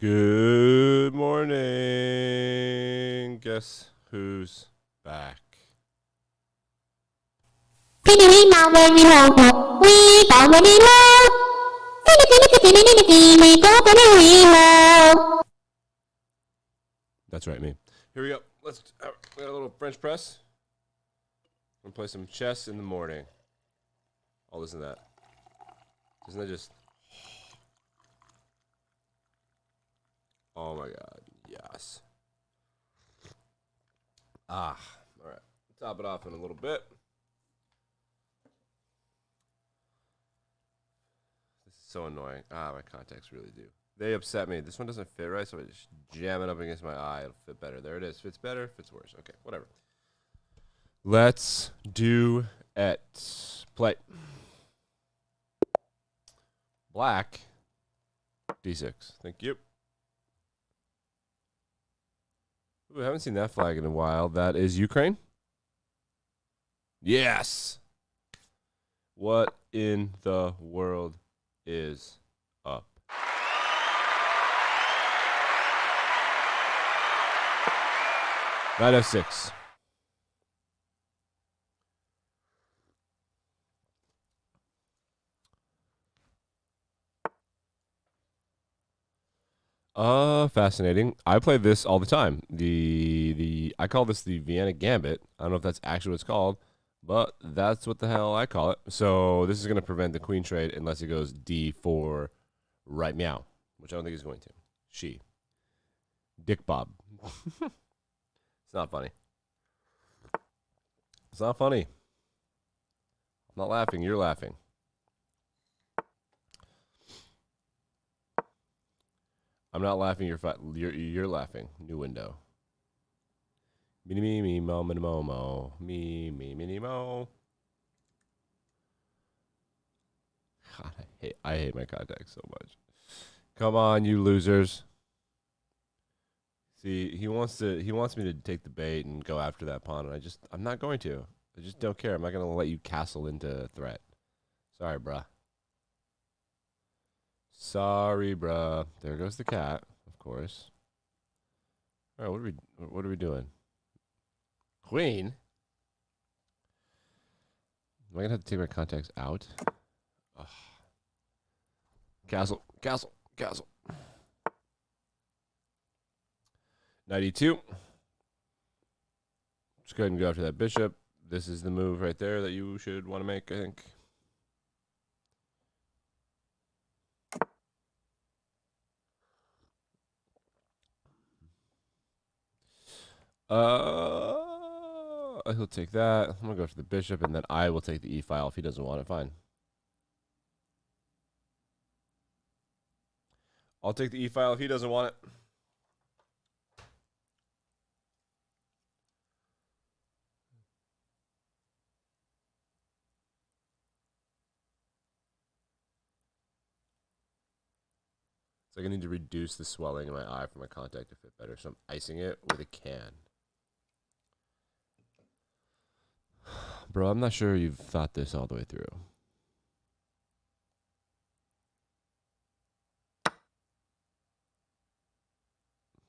Good morning. Guess who's back? That's right, me. Here we go. Let's we got a little French press. I'm gonna play some chess in the morning. I'll listen to that. Isn't that just? Oh my God! Yes. All right. Top it off in a little bit. This is so annoying. My contacts really do. They upset me. This one doesn't fit right, so I just jam it up against my eye. It'll fit better. There it is. Fits better. Fits worse. Okay, whatever. Let's do it. Play. Black. D6. Thank you. Ooh, I haven't seen that flag in a while. That is Ukraine. Yes. What in the world is up? Knight F6. Fascinating. I play this all the time. I call this the Vienna Gambit. I don't know if that's actually what it's called, but that's what the hell I call it. So this is going to prevent the queen trade unless it goes D4 right meow, which I don't think it's going to. She. Dick Bob. It's not funny. It's not funny. I'm not laughing. You're laughing. I'm not laughing. You're laughing. New window. Me mo mo mo me mo. God, I hate my contacts so much. Come on, you losers. See, he wants me to take the bait and go after that pawn, and I'm not going to. I just don't care. I'm not going to let you castle into threat. Sorry, bruh. Sorry, bruh. There goes the cat, of course. All right, what are we doing? Queen? Am I gonna have to take my contacts out? Ugh. Castle. Knight E2. Just go ahead and go after that bishop. This is the move right there that you should want to make, I think. He'll take that. I'm gonna go for the bishop, and then I will take the e file if he doesn't want it. Fine. I'll take the e file if he doesn't want it. It's like I need to reduce the swelling in my eye for my contact to fit better, so I'm icing it with a can. Bro, I'm not sure you've thought this all the way through.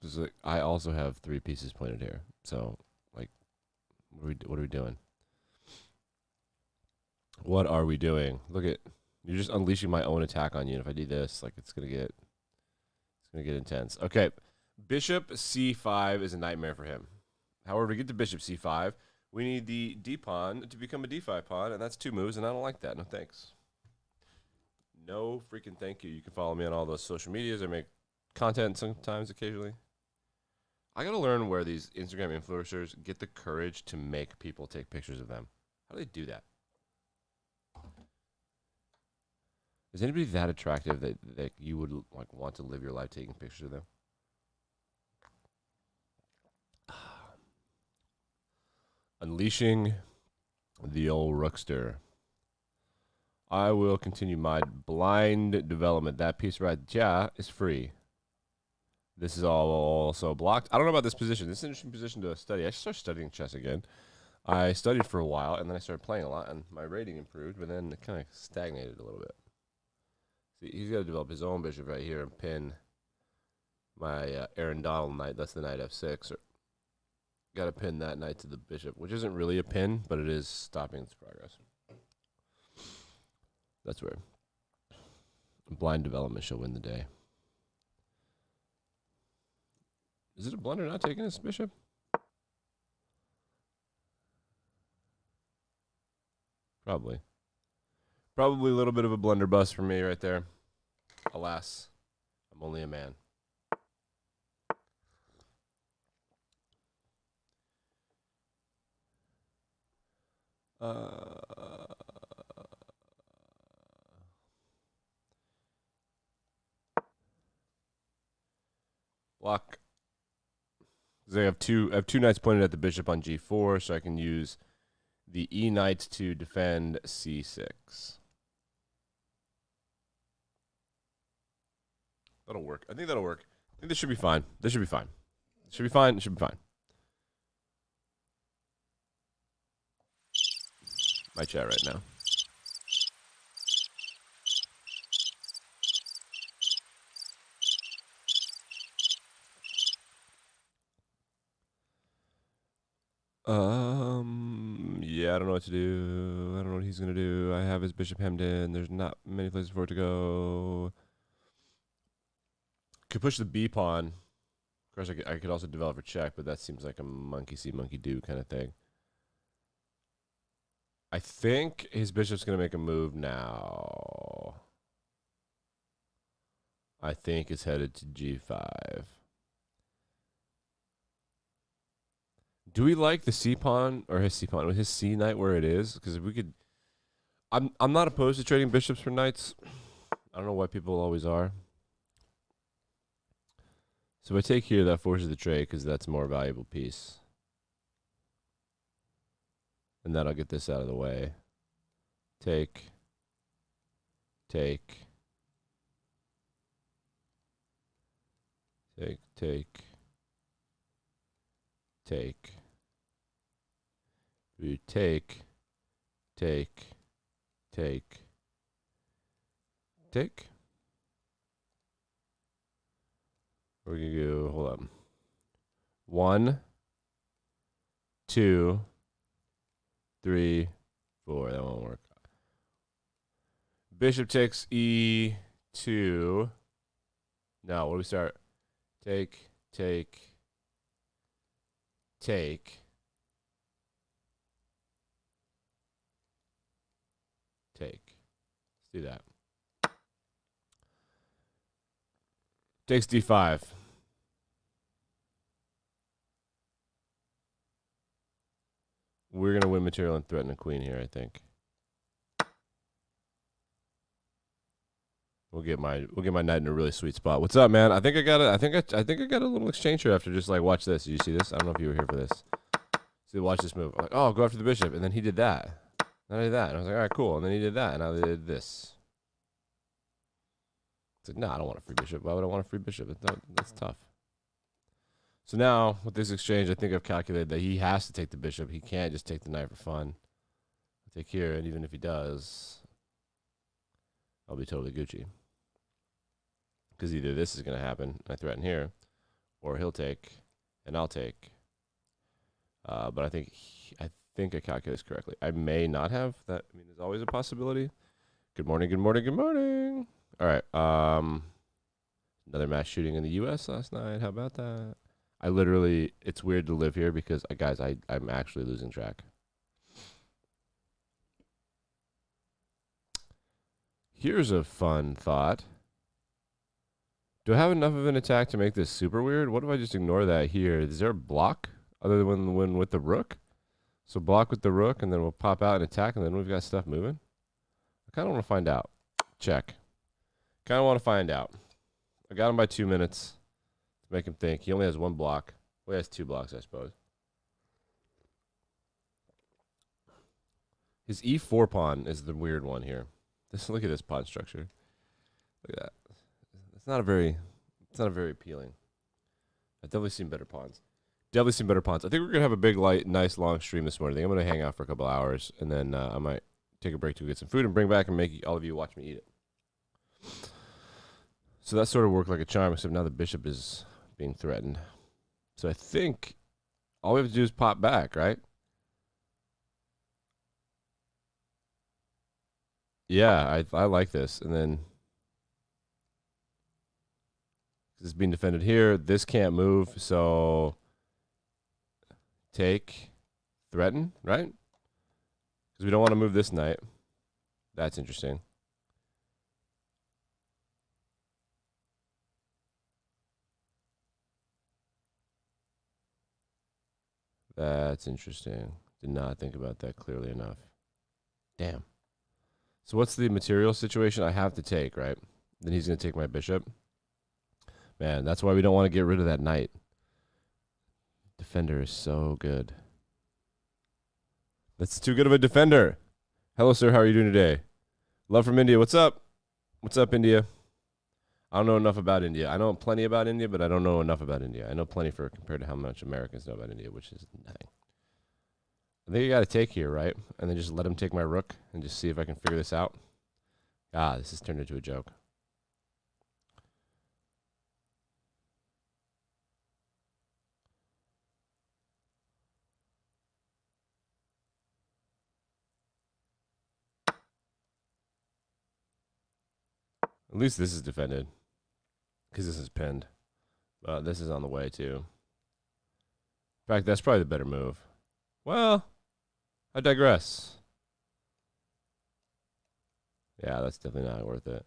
Just like, I also have 3 pieces pointed here, so like, what are we doing? What are we doing? Look at, you're just unleashing my own attack on you. And if I do this, like, it's gonna get intense. Okay, bishop c5 is a nightmare for him. However, to get to bishop c5, we need the d pawn to become a d5 pawn, and that's 2 moves, and I don't like that. No thanks. No freaking thank you. You can follow me on all those social medias. I make content sometimes, occasionally. I gotta learn where these Instagram influencers get the courage to make people take pictures of them. How do they do that? Is anybody that attractive that you would like want to live your life taking pictures of them? Unleashing the old rookster. I will continue my blind development. That piece right there is free. This is all also blocked. I don't know about this position. This is an interesting position to study. I should start studying chess again. I studied for a while, and then I started playing a lot, and my rating improved, but then it kind of stagnated a little bit. See, he's got to develop his own bishop right here and pin my Aaron Donald knight. That's the knight f6. Got to pin that knight to the bishop, which isn't really a pin, but it is stopping its progress. That's where blind development shall win the day. Is it a blunder not taking this bishop? Probably. Probably a little bit of a blunderbuss for me right there. Alas, I'm only a man. Block. I have two knights pointed at the bishop on g4, so I can use the e knight to defend c6. That'll work. I think that'll work. I think this should be fine. This should be fine. It should be fine. It should be fine. My chat right now. Yeah, I don't know what to do. I don't know what he's gonna do. I have his bishop hemmed in. There's not many places for it to go. Could push the b pawn. Of course, I could also develop a check, but that seems like a monkey see, monkey do kind of thing. I think his bishop's gonna make a move now. I think it's headed to g5. Do we like the c pawn or his c pawn with his c knight where it is? Because if we could, I'm not opposed to trading bishops for knights. I don't know why people always are. So if I take here, that forces the trade because that's a more valuable piece. And then I'll get this out of the way. Take. Take. Take. Take. Take. We take. Take. Take. Take. We're going to go, hold on. 1, 2, 3, 4. That won't work. Bishop takes E2. Now, what do we start? Take, take, take. Take. Let's do that. Takes D5. We're gonna win material and threaten a queen here, I think. We'll get my knight in a really sweet spot. What's up, man? I think I got a little exchange here after just like watch this. Did you see this? I don't know if you were here for this. See, watch this move. I'm like, oh, go after the bishop, and then he did that. Then I did that, and I was like, all right, cool. And then he did that, and I did this. It's like, no, I don't want a free bishop. Why would I want a free bishop? That's tough. So now, with this exchange, I think I've calculated that he has to take the bishop. He can't just take the knight for fun. I'll take here, and even if he does, I'll be totally Gucci. Because either this is going to happen, I threaten here, or he'll take, and I'll take. But I think I calculated this correctly. I may not have. That, I mean, there's always a possibility. Good morning, good morning, good morning. All right. Another mass shooting in the U.S. last night. How about that? I literally, it's weird to live here because, guys, I'm actually losing track. Here's a fun thought. Do I have enough of an attack to make this super weird? What if I just ignore that here? Is there a block other than when with the rook? So block with the rook, and then we'll pop out and attack, and then we've got stuff moving. I kind of want to find out. Check. Kind of want to find out. I got him by 2 minutes. Make him think. He only has one block. Well, he has 2 blocks, I suppose. His e4 pawn is the weird one here. Look at this pawn structure. Look at that. It's not a very appealing. I've definitely seen better pawns. I think we're gonna have a big, light, nice, long stream this morning. I think I'm gonna hang out for a couple hours, and then I might take a break to get some food and bring back and make all of you watch me eat it. So that sort of worked like a charm, except now the bishop is being threatened. So I think all we have to do is pop back, right? Yeah, I like this. And then this is being defended here. This can't move, so take, threaten, right? Because we don't want to move this knight. That's interesting. That's interesting. Did not think about that clearly enough. Damn. So what's the material situation? I have to take, right? Then he's going to take my bishop. Man, that's why we don't want to get rid of that knight. Defender is so good. That's too good of a defender. Hello, sir. How are you doing today? Love from India. What's up? What's up, India? I don't know enough about India. I know plenty about India, but I don't know enough about India. I know plenty compared to how much Americans know about India, which is nothing. I think you got to take here, right? And then just let him take my rook and just see if I can figure this out. Ah, this has turned into a joke. At least this is defended because this is pinned. But this is on the way, too. In fact, that's probably the better move. Well, I digress. Yeah, that's definitely not worth it.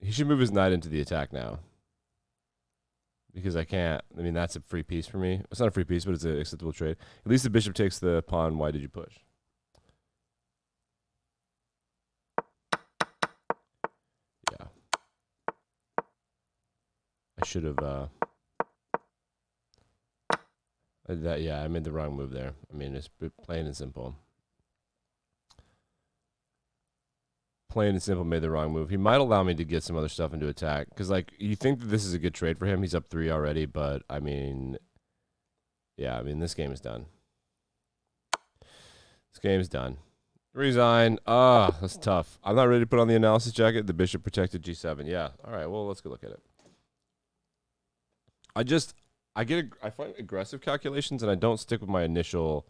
He should move his knight into the attack now. Because I can't. I mean, that's a free piece for me. It's not a free piece, but it's an acceptable trade. At least the bishop takes the pawn. Why did you push? Yeah. I should have... yeah, I made the wrong move there. I mean, it's plain and simple. Plain and simple, made the wrong move. He might allow me to get some other stuff into attack. Because, like, you think that this is a good trade for him. He's up 3 already, but, I mean... Yeah, I mean, this game is done. This game is done. Resign. Ah, that's tough. I'm not ready to put on the analysis jacket. The bishop protected g7. Yeah. All right, well, let's go look at it. I find aggressive calculations, and I don't stick with my initial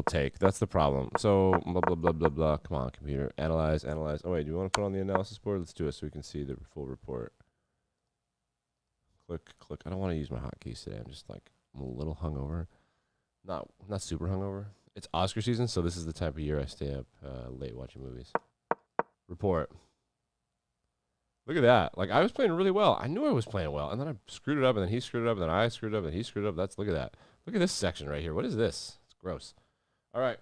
take. That's the problem. So blah blah blah blah blah. Come on, computer, analyze. Oh wait, do you want to put on the analysis board? Let's do it so we can see the full report. Click. I don't want to use my hotkeys today. I'm a little hungover. Not super hungover. It's Oscar season, so this is the type of year I stay up late watching movies. Report. Look at that. Like, I was playing really well. I knew I was playing well. And then I screwed it up, and then he screwed it up, and then I screwed it up, and he screwed it up. Look at that. Look at this section right here. What is this? It's gross. All right.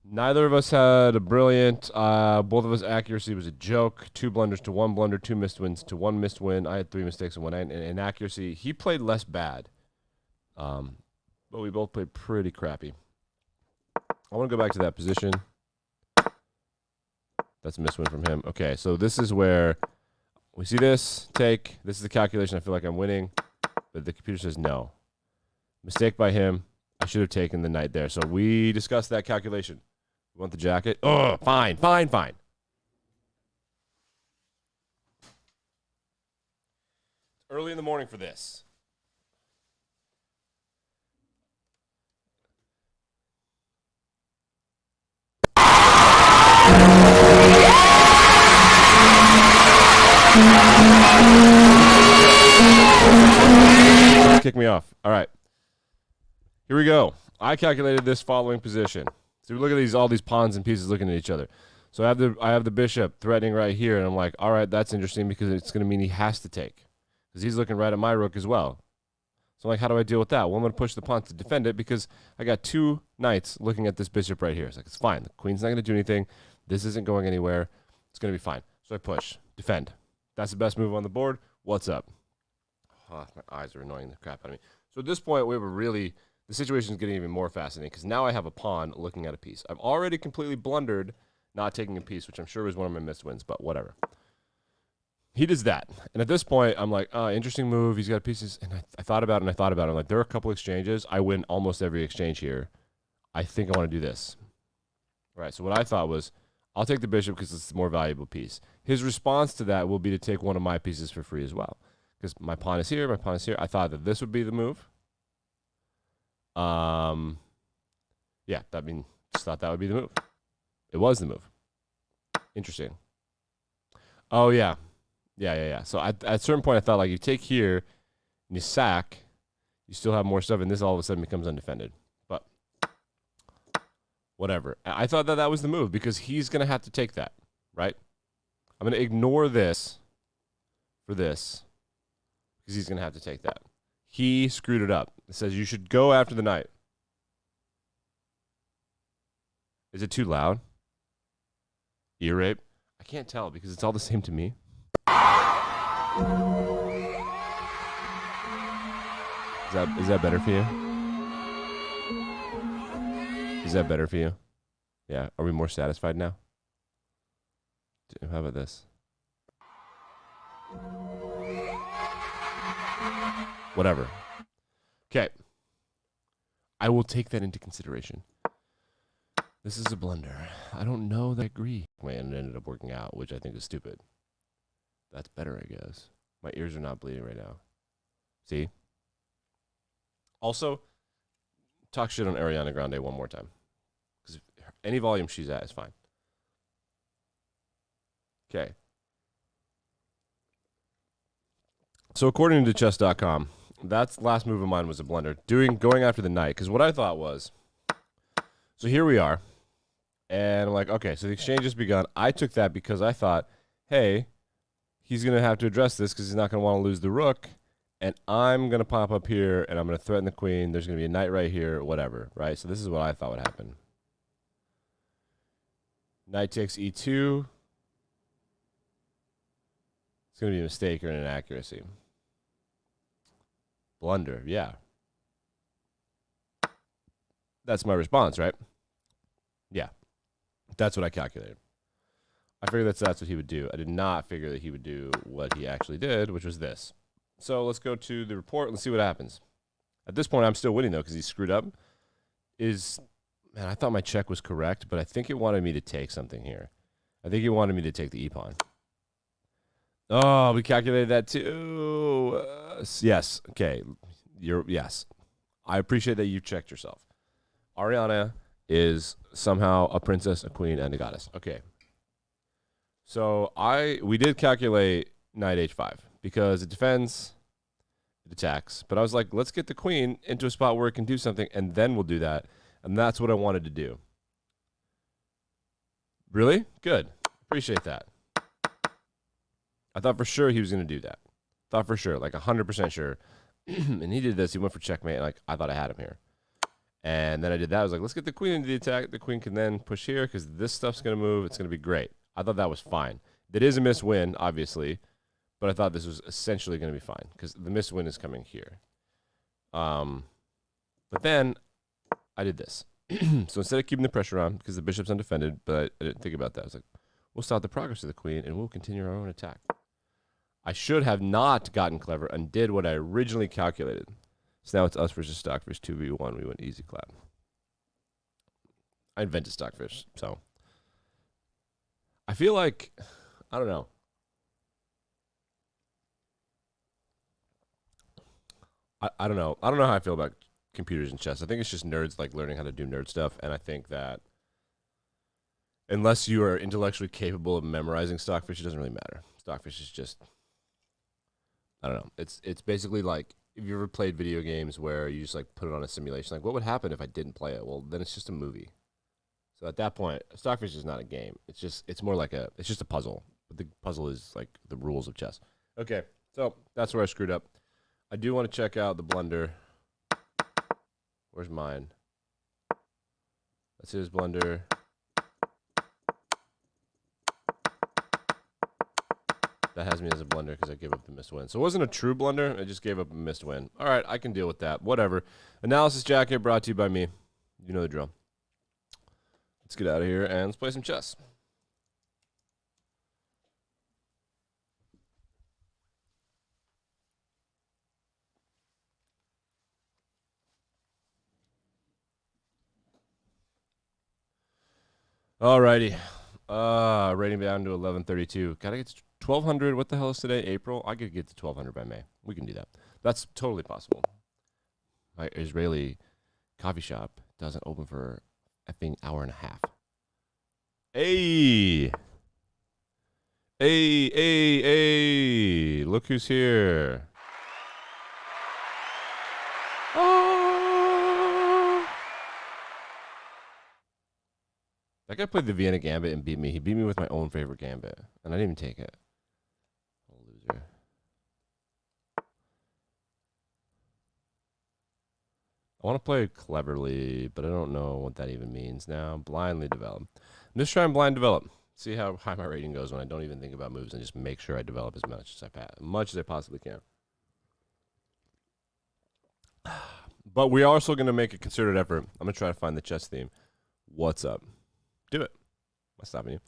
Neither of us had a brilliant. Both of us accuracy was a joke. 2 blunders to 1 blunder, 2 missed wins to 1 missed win. I had 3 mistakes and 1 inaccuracy. He played less bad. But we both played pretty crappy. I want to go back to that position. That's a miswin from him. Okay, so this is where we see this, take. This is the calculation. I feel like I'm winning, but the computer says no. Mistake by him. I should have taken the knight there. So we discussed that calculation. You want the jacket? Oh, fine. It's early in the morning for this. Kick me off. All right. Here we go. I calculated this following position. So we look at all these pawns and pieces looking at each other. So I have the bishop threatening right here, and I'm like, all right, that's interesting because it's going to mean he has to take. Because he's looking right at my rook as well. So I'm like, how do I deal with that? Well, I'm going to push the pawn to defend it because I got 2 knights looking at this bishop right here. It's like, it's fine. The queen's not going to do anything. This isn't going anywhere. It's going to be fine. So I push. Defend. That's the best move on the board. What's up? Oh, my eyes are annoying the crap out of me. So at this point, the situation is getting even more fascinating because now I have a pawn looking at a piece. I've already completely blundered not taking a piece, which I'm sure was one of my missed wins, but whatever. He does that. And at this point, I'm like, interesting move. He's got pieces. And I thought about it. I'm like, there are a couple exchanges. I win almost every exchange here. I think I want to do this. All right, so what I thought was, I'll take the bishop because it's the more valuable piece. His response to that will be to take one of my pieces for free as well. because my pawn is here, my pawn is here. I thought that this would be the move. Yeah, just thought that would be the move. It was the move. Interesting. Oh, yeah. Yeah. So at a certain point, I thought, like, you take here and you sack, you still have more stuff, and this all of a sudden becomes undefended. But whatever. I thought that was the move because he's going to have to take that, right? I'm going to ignore this for this because he's going to have to take that. He screwed it up. It says you should go after the knight. Is it too loud? Ear rape? I can't tell because it's all the same to me. Is that better for you? Is that better for you? Yeah. Are we more satisfied now? How about this? Whatever. Okay. I will take that into consideration. This is a blunder. I don't know that I agree. Man, it ended up working out, which I think is stupid. That's better, I guess. My ears are not bleeding right now. See? Also, talk shit on Ariana Grande one more time. Because any volume she's at is fine. Okay. So according to chess.com, that's the last move of mine was a blunder. Going after the knight. Because what I thought was, so here we are. And I'm like, okay, so the exchange has begun. I took that because I thought, hey, he's going to have to address this because he's not going to want to lose the rook. And I'm going to pop up here, and I'm going to threaten the queen. There's going to be a knight right here, whatever, right? So this is what I thought would happen. Knight takes e2. It's going to be a mistake or an inaccuracy. Blunder, yeah. That's my response, right? Yeah. That's what I calculated. I figured that's what he would do. I did not figure that he would do what he actually did, which was this. So let's go to the report. Let's see what happens. At this point, I'm still winning, though, because he screwed up. Man, I thought my check was correct, but I think it wanted me to take something here. I think it wanted me to take the e-pawn. Oh, we calculated that, too. Yes. Okay. Yes. I appreciate that you checked yourself. Ariana is somehow a princess, a queen, and a goddess. Okay. So we did calculate knight h5 because it defends, it attacks. But I was like, let's get the queen into a spot where it can do something, and then we'll do that. And that's what I wanted to do. Really? Good. Appreciate that. I thought for sure he was going to do that. Thought for sure, like 100% sure. And he did this. He went for checkmate. Like I thought I had him here. And then I did that. I was like, let's get the queen into the attack. The queen can then push here because this stuff's going to move. It's going to be great. I thought that was fine. That is a miss win, obviously. But I thought this was essentially going to be fine because the miss win is coming here. But then I did this. So instead of keeping the pressure on because the bishop's undefended, but I didn't think about that. I was like, we'll stop the progress of the queen and we'll continue our own attack. I should have not gotten clever and did what I originally calculated. So now it's us versus Stockfish 2v1. We went easy clap. I invented Stockfish, so I feel like, I don't know. I don't know. I don't know how I feel about computers and chess. I think it's just nerds like learning how to do nerd stuff, and I think that unless you are intellectually capable of memorizing Stockfish, it doesn't really matter. Stockfish is just, I don't know. It's basically like, if you ever played video games where you just like put it on a simulation, like what would happen if I didn't play it? Well, then it's just a movie. So at that point, Stockfish is not a game. It's more like it's just a puzzle. But the puzzle is like the rules of chess. Okay, so that's where I screwed up. I do want to check out the blunder. Where's mine? That's his blunder. That has me as a blunder because I gave up the missed win. So it wasn't a true blunder. I just gave up a missed win. All right, I can deal with that. Whatever. Analysis Jacket brought to you by me. You know the drill. Let's get out of here and let's play some chess. Alrighty. Rating down to 1132. Gotta get 1200. What the hell is today? April. I could get to 1200 by May. We can do that. That's totally possible. My Israeli coffee shop doesn't open for effing hour and a half. Hey. Hey, hey, hey. Look who's here. Oh. That guy played the Vienna Gambit and beat me. He beat me with my own favorite gambit, and I didn't even take it. Loser. I want to play cleverly, but I don't know what that even means now. Blindly develop. I'm just trying to blind develop. See how high my rating goes when I don't even think about moves and just make sure I develop as much as I possibly can. But we're also going to make a concerted effort. I'm going to try to find the chess theme. What's up? Do it. I'm not stopping you.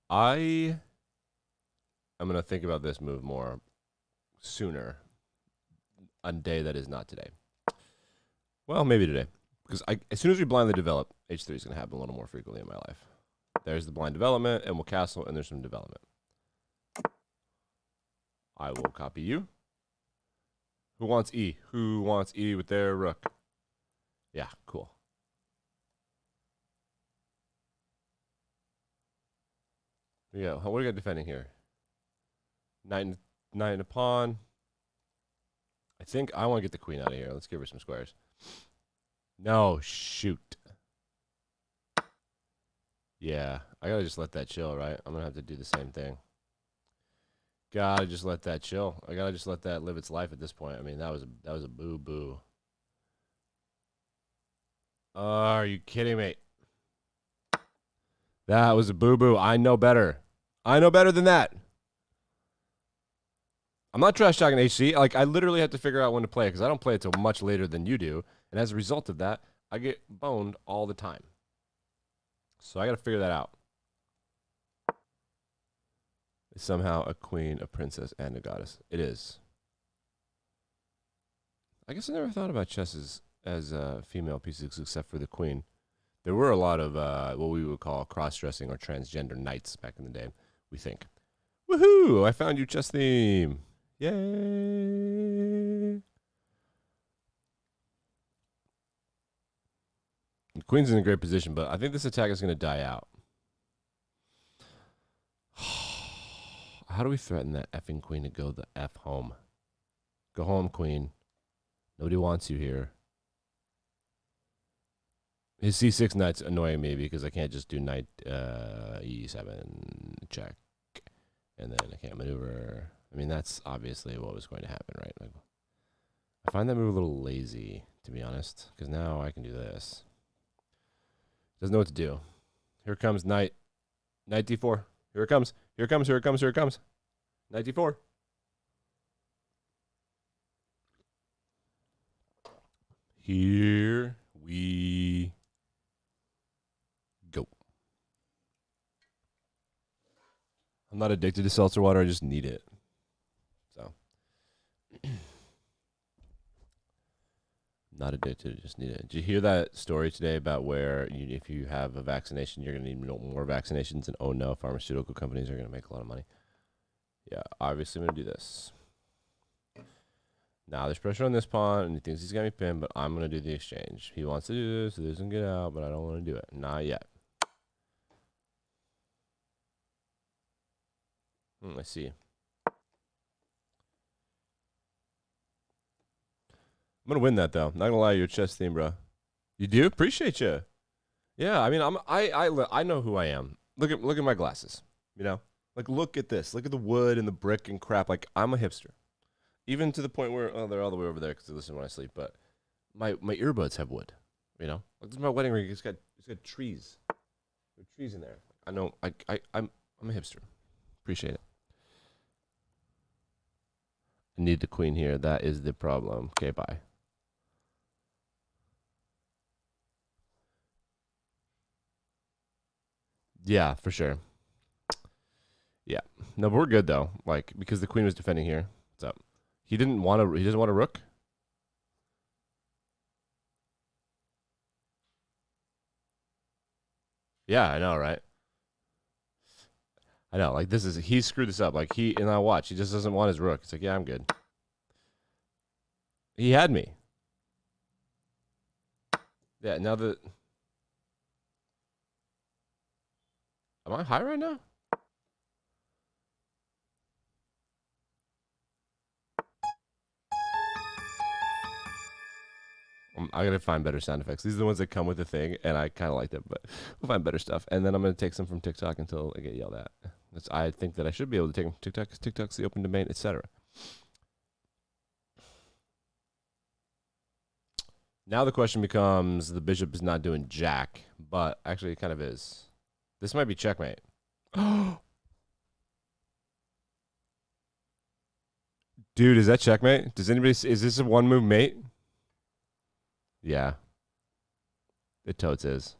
I'm going to think about this move more sooner. A day that is not today. Well, maybe today. Because as soon as we blindly develop, H3 is going to happen a little more frequently in my life. There's the blind development, and we'll castle, and there's some development. I will copy you. Who wants E? Who wants E with their rook? Yeah, cool. Yeah, what do we got defending here? Knight and a pawn. I think I want to get the queen out of here. Let's give her some squares. No, shoot. Yeah, I gotta just let that chill, right? I'm gonna have to do the same thing. Gotta just let that chill. I gotta just let that live its life at this point. I mean, that was a boo-boo. Are you kidding me? That was a boo-boo. I know better. I know better than that. I'm not trash talking HC. Like, I literally have to figure out when to play it because I don't play it till much later than you do. And as a result of that, I get boned all the time. So I got to figure that out. It's somehow a queen, a princess, and a goddess. It is. I guess I never thought about chess as female pieces except for the queen. There were a lot of what we would call cross-dressing or transgender knights back in the day, we think. Woohoo! I found you chess theme. Yay! The queen's in a great position, but I think this attack is going to die out. How do we threaten that effing queen to go the F home? Go home, queen. Nobody wants you here. His C6 knight's annoying me because I can't just do knight E7 check. And then I can't maneuver. I mean, that's obviously what was going to happen, right? Like, I find that move a little lazy, to be honest, because now I can do this. Doesn't know what to do. Here comes knight. Knight D4. Here it comes. Here it comes. Here it comes. Here it comes. Knight D4. Here we go. I'm not addicted to seltzer water. I just need it. So, not addicted. Just need it. Did you hear that story today about where if you have a vaccination, you're going to need more vaccinations? And oh no, pharmaceutical companies are going to make a lot of money. Yeah, obviously I'm going to do this. Now there's pressure on this pawn, and he thinks he's got me pinned, but I'm going to do the exchange. He wants to do this, so this doesn't get out, but I don't want to do it. Not yet. Let's see. I'm going to win that, though. Not going to lie, your chess theme, bro. You do? Appreciate you. Yeah, I mean, I know who I am. Look at my glasses, you know? Like, look at this. Look at the wood and the brick and crap. Like, I'm a hipster. Even to the point where, oh, they're all the way over there because they listen when I sleep. But my earbuds have wood, you know? Like, this is my wedding ring. It's got trees. There are trees in there. I know. I'm a hipster. Appreciate it. I need the queen here. That is the problem. Okay, bye. Yeah, for sure. Yeah. No, but we're good though. Like, because the queen was defending here. What's up? He doesn't want a rook. Yeah, I know, right? I know, like this is he screwed this up. Like and I watch, he just doesn't want his rook. It's like, yeah, I'm good. He had me. Yeah, now that am I high right now? I gotta find better sound effects. These are the ones that come with the thing, and I kind of like them, but we'll find better stuff. And then I'm gonna take some from TikTok until I get yelled at. I think that I should be able to take them from TikTok because TikTok's the open domain, etc. Now the question becomes: the bishop is not doing jack, but actually it kind of is. This might be checkmate. Dude, is that checkmate? Does anybody? Is this a one move mate? Yeah. It totes is.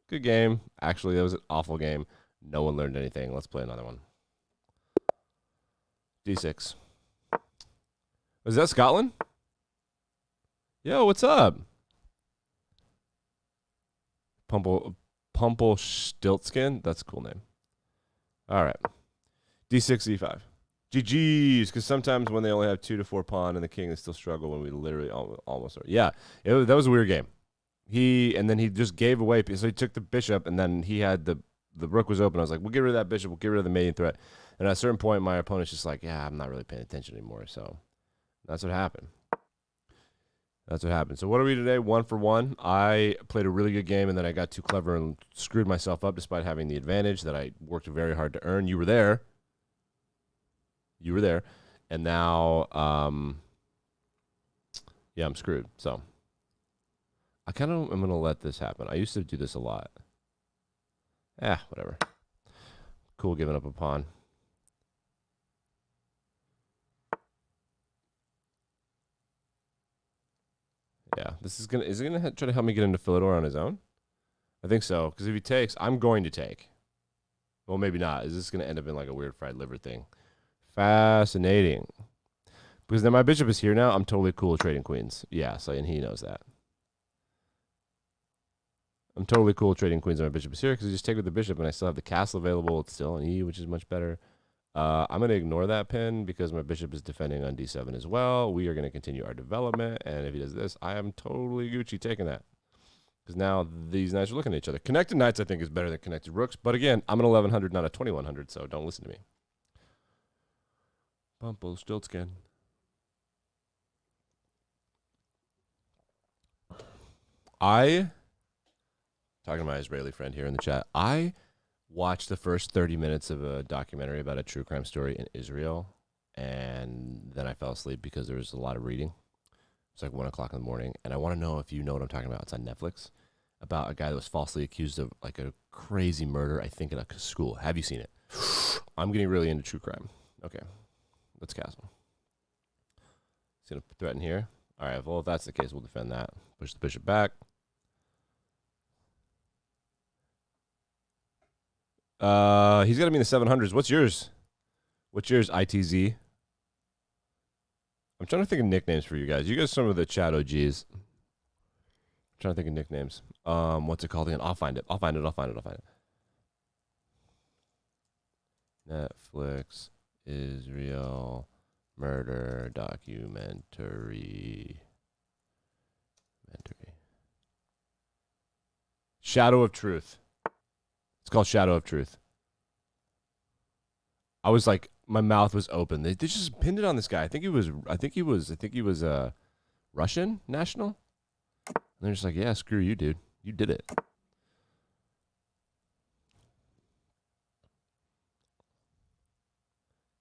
Good game. Actually, that was an awful game. No one learned anything. Let's play another one. D6. Is that Scotland? Yo, what's up? Pumpelstiltskin? That's a cool name. All right. D6, E5. GG's, because sometimes when they only have 2 to 4 pawn and the king, they still struggle when we literally almost are. Yeah, that was a weird game. And then he just gave away. So he took the bishop, and then he had the rook was open. I was like, we'll get rid of that bishop. We'll get rid of the mating threat. And at a certain point, my opponent's just like, yeah, I'm not really paying attention anymore. So that's what happened. That's what happened. So what are we today? 1 for 1. I played a really good game, and then I got too clever and screwed myself up despite having the advantage that I worked very hard to earn. You were there. You were there. And now, yeah, I'm screwed. So I kind of am going to let this happen. I used to do this a lot. Whatever. Cool giving up a pawn. Yeah, is it gonna try to help me get into Philidor on his own? I think so, because if he takes, I'm going to take. Well, maybe not. Is this gonna end up in like a weird fried liver thing? Fascinating. Because then my bishop is here now. I'm totally cool trading queens. Yeah, so and he knows that. I'm totally cool trading queens and my bishop is here because I just take with the bishop and I still have the castle available. It's still an E, which is much better. I'm going to ignore that pin because my bishop is defending on D7 as well. We are going to continue our development. And if he does this, I am totally Gucci taking that. Because now these knights are looking at each other. Connected knights, I think, is better than connected rooks. But again, I'm an 1100, not a 2100, so don't listen to me. Pumpelstiltskin. Talking to my Israeli friend here in the chat, I watched the first 30 minutes of a documentary about a true crime story in Israel, and then I fell asleep because there was a lot of reading. It's like 1 o'clock in the morning, and I want to know if you know what I'm talking about. It's on Netflix, about a guy that was falsely accused of like a crazy murder, I think, in a school. Have you seen it? I'm getting really into true crime. Okay, let's castle. He's going to threaten here. All right, well, if that's the case, we'll defend that. Push the bishop back. He's got to be in the 700s. What's yours? What's yours, ITZ? I'm trying to think of nicknames for you guys. You guys are some of the chat OGs. I'm trying to think of nicknames. What's it called again? I'll find it. Netflix, Israel, murder, documentary. Shadow of Truth. It's called Shadow of Truth. I was like, my mouth was open. They just pinned it on this guy. I think he was Russian national. And they're just like, yeah, screw you, dude. You did it.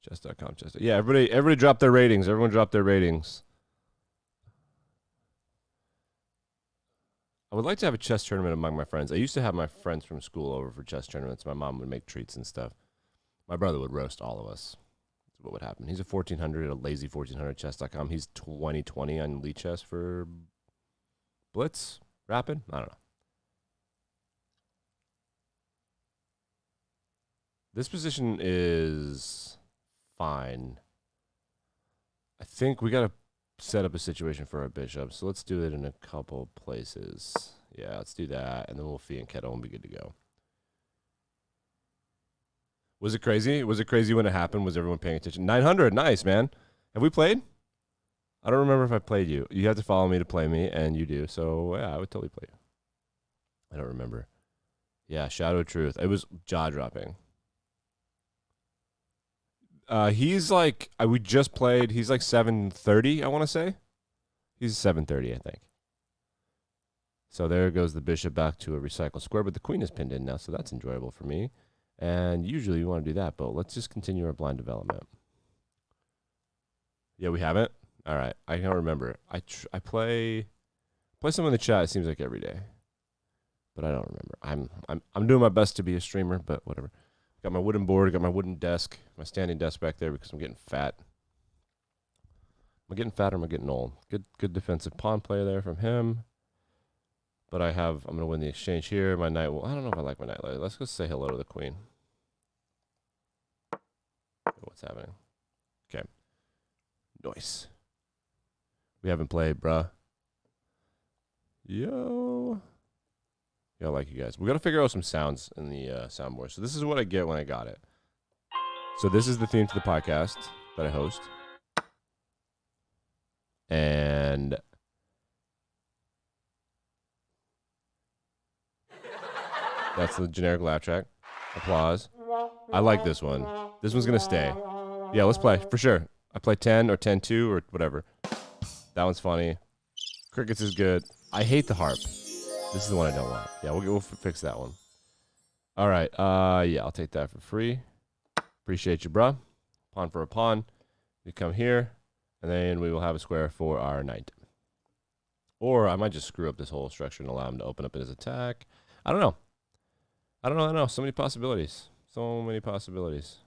Chess.com, chess. Yeah, everybody dropped their ratings. Everyone dropped their ratings. I would like to have a chess tournament among my friends. I used to have my friends from school over for chess tournaments. My mom would make treats and stuff. My brother would roast all of us. That's what would happen. He's a 1400 at a lazy 1400 chess.com. He's 2020 on Elite Chess for Blitz? Rapid? I don't know. This position is fine. I think we got to set up a situation for our bishop. So let's do it in a couple places. Yeah, let's do that. And then we'll fee and kettle and be good to go. Was it crazy? Was it crazy when it happened? Was everyone paying attention? 900, nice, man. Have we played? I don't remember if I played you. You have to follow me to play me, and you do. So, yeah, I would totally play you. I don't remember. Yeah, Shadow of Truth. It was jaw-dropping. He's like, we just played, he's like 730, I want to say. He's 730, I think. So there goes the bishop back to a recycled square, but the queen is pinned in now, so that's enjoyable for me. And usually you want to do that, but let's just continue our blind development. Yeah, we haven't? All right, I can't remember. I play some in the chat, it seems like every day. But I don't remember. I'm doing my best to be a streamer, but whatever. Got my wooden board, got my wooden desk, my standing desk back there because I'm getting fat. Am I getting fat or am I getting old? Good defensive pawn play there from him. But I'm going to win the exchange here. My knight will, I don't know if I like my knight. Let's go say hello to the queen. What's happening? Okay. Nice. We haven't played, bruh. Yo. Yeah, I like you guys. We got to figure out some sounds in the soundboard. So this is what I get when I got it. So this is the theme to the podcast that I host. And that's the generic laugh track. Applause. I like this one. This one's going to stay. Yeah, let's play. For sure. I play 10 or 10-2 or whatever. That one's funny. Crickets is good. I hate the harp. This is the one I don't want. Yeah, we'll fix that one. All right. Yeah, I'll take that for free. Appreciate you, bruh. Pawn for a pawn. You come here, and then we will have a square for our knight. Or I might just screw up this whole structure and allow him to open up his attack. I don't know. I don't know. So many possibilities. So many possibilities.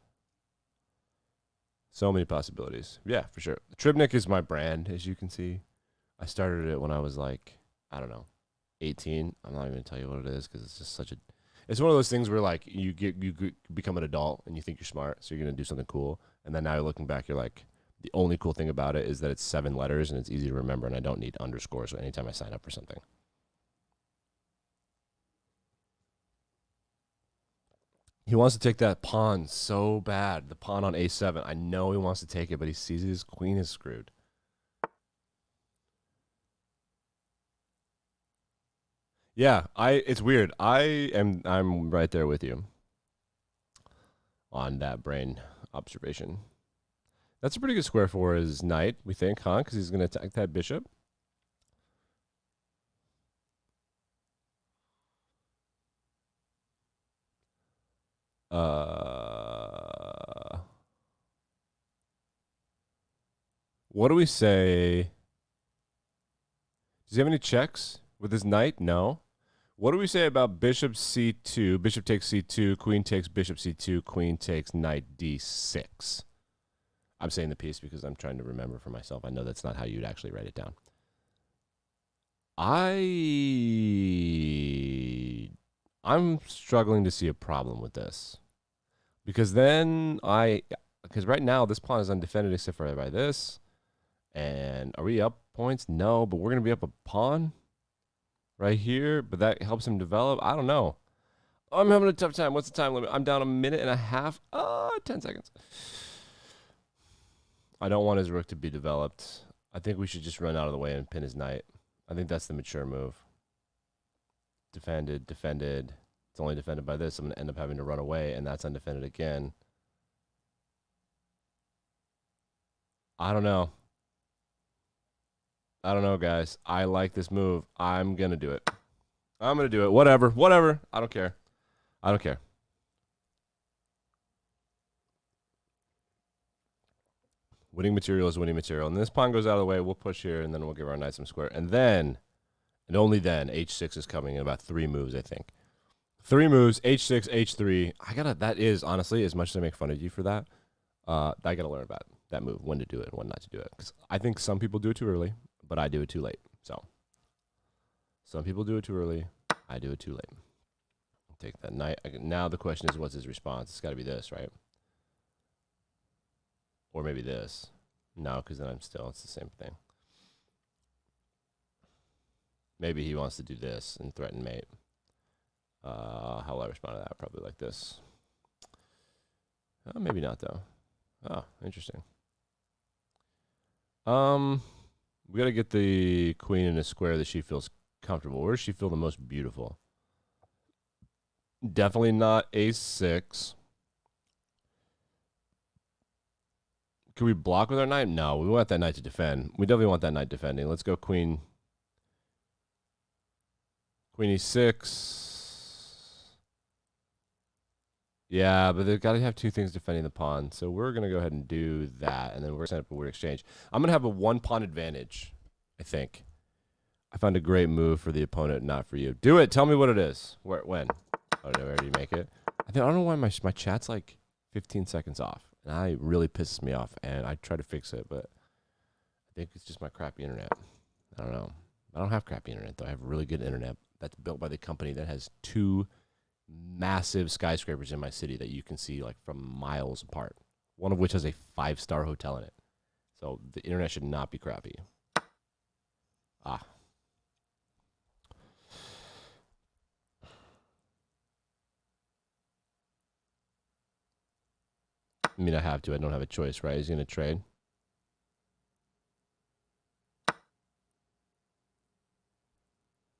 So many possibilities. Yeah, for sure. Tribnik is my brand, as you can see. I started it when I was like, I don't know, 18. I'm not even going to tell you what it is because it's just such a... It's one of those things where, like, you become an adult and you think you're smart, so you're going to do something cool. And then now you're looking back, you're like, the only cool thing about it is that it's 7 letters and it's easy to remember, and I don't need underscores anytime I sign up for something. He wants to take that pawn so bad. The pawn on a7. I know he wants to take it, but he sees his queen is screwed. Yeah, it's weird. I'm right there with you on that brain observation. That's a pretty good square for his knight, we think, huh? Because he's going to attack that bishop. What do we say? Does he have any checks with his knight? No. What do we say about bishop c2? Bishop takes c2, queen takes bishop c2, queen takes knight d6. I'm saying the piece because I'm trying to remember for myself. I know that's not how you'd actually write it down. I'm struggling to see a problem with this. Because then because right now this pawn is undefended except for by this. And are we up points? No, but we're going to be up a pawn right here. But that helps him develop. I don't know. I'm having a tough time. What's the time limit? I'm down a minute and a half. 10 seconds. I don't want his rook to be developed. I think we should just run out of the way and pin his knight. I think that's the mature move. Defended. It's only defended by this. I'm going to end up having to run away, and that's undefended again. I don't know. Guys. I like this move. I'm going to do it. Whatever. I don't care. Winning material is winning material. And this pawn goes out of the way. We'll push here, and then we'll give our knight some square. And then, and only then, h6 is coming in about 3 moves, I think. 3 moves, h6, h3. That is, honestly, as much as I make fun of you for that, I got to learn about that move, when to do it and when not to do it. Because I think some people do it too early, but I do it too late. So, some people do it too early. I do it too late. Take that knight. Now the question is, what's his response? It's got to be this, right? Or maybe this. No, because then it's the same thing. Maybe he wants to do this and threaten mate. How will I respond to that? Probably like this. Oh, maybe not though. Oh, interesting. We gotta get the queen in a square that she feels comfortable. Where does she feel the most beautiful? Definitely not a6. Can we block with our knight? No, we want that knight to defend. We definitely want that knight defending. Let's go queen. Queen e6. Yeah, but they've got to have two things defending the pawn. So we're going to go ahead and do that, and then we're going to set up a weird exchange. I'm going to have a one-pawn advantage, I think. I found a great move for the opponent, not for you. Do it. Tell me what it is. Where? When? Oh, no, where do you make it? I don't know why my chat's like 15 seconds off. And that really pisses me off, and I try to fix it, but I think it's just my crappy internet. I don't know. I don't have crappy internet, though. I have really good internet that's built by the company that has 2 massive skyscrapers in my city that you can see like from miles apart, one of which has a 5-star hotel in it. So the internet should not be crappy. Ah. I mean, I have to. I don't have a choice, right? He's going to trade.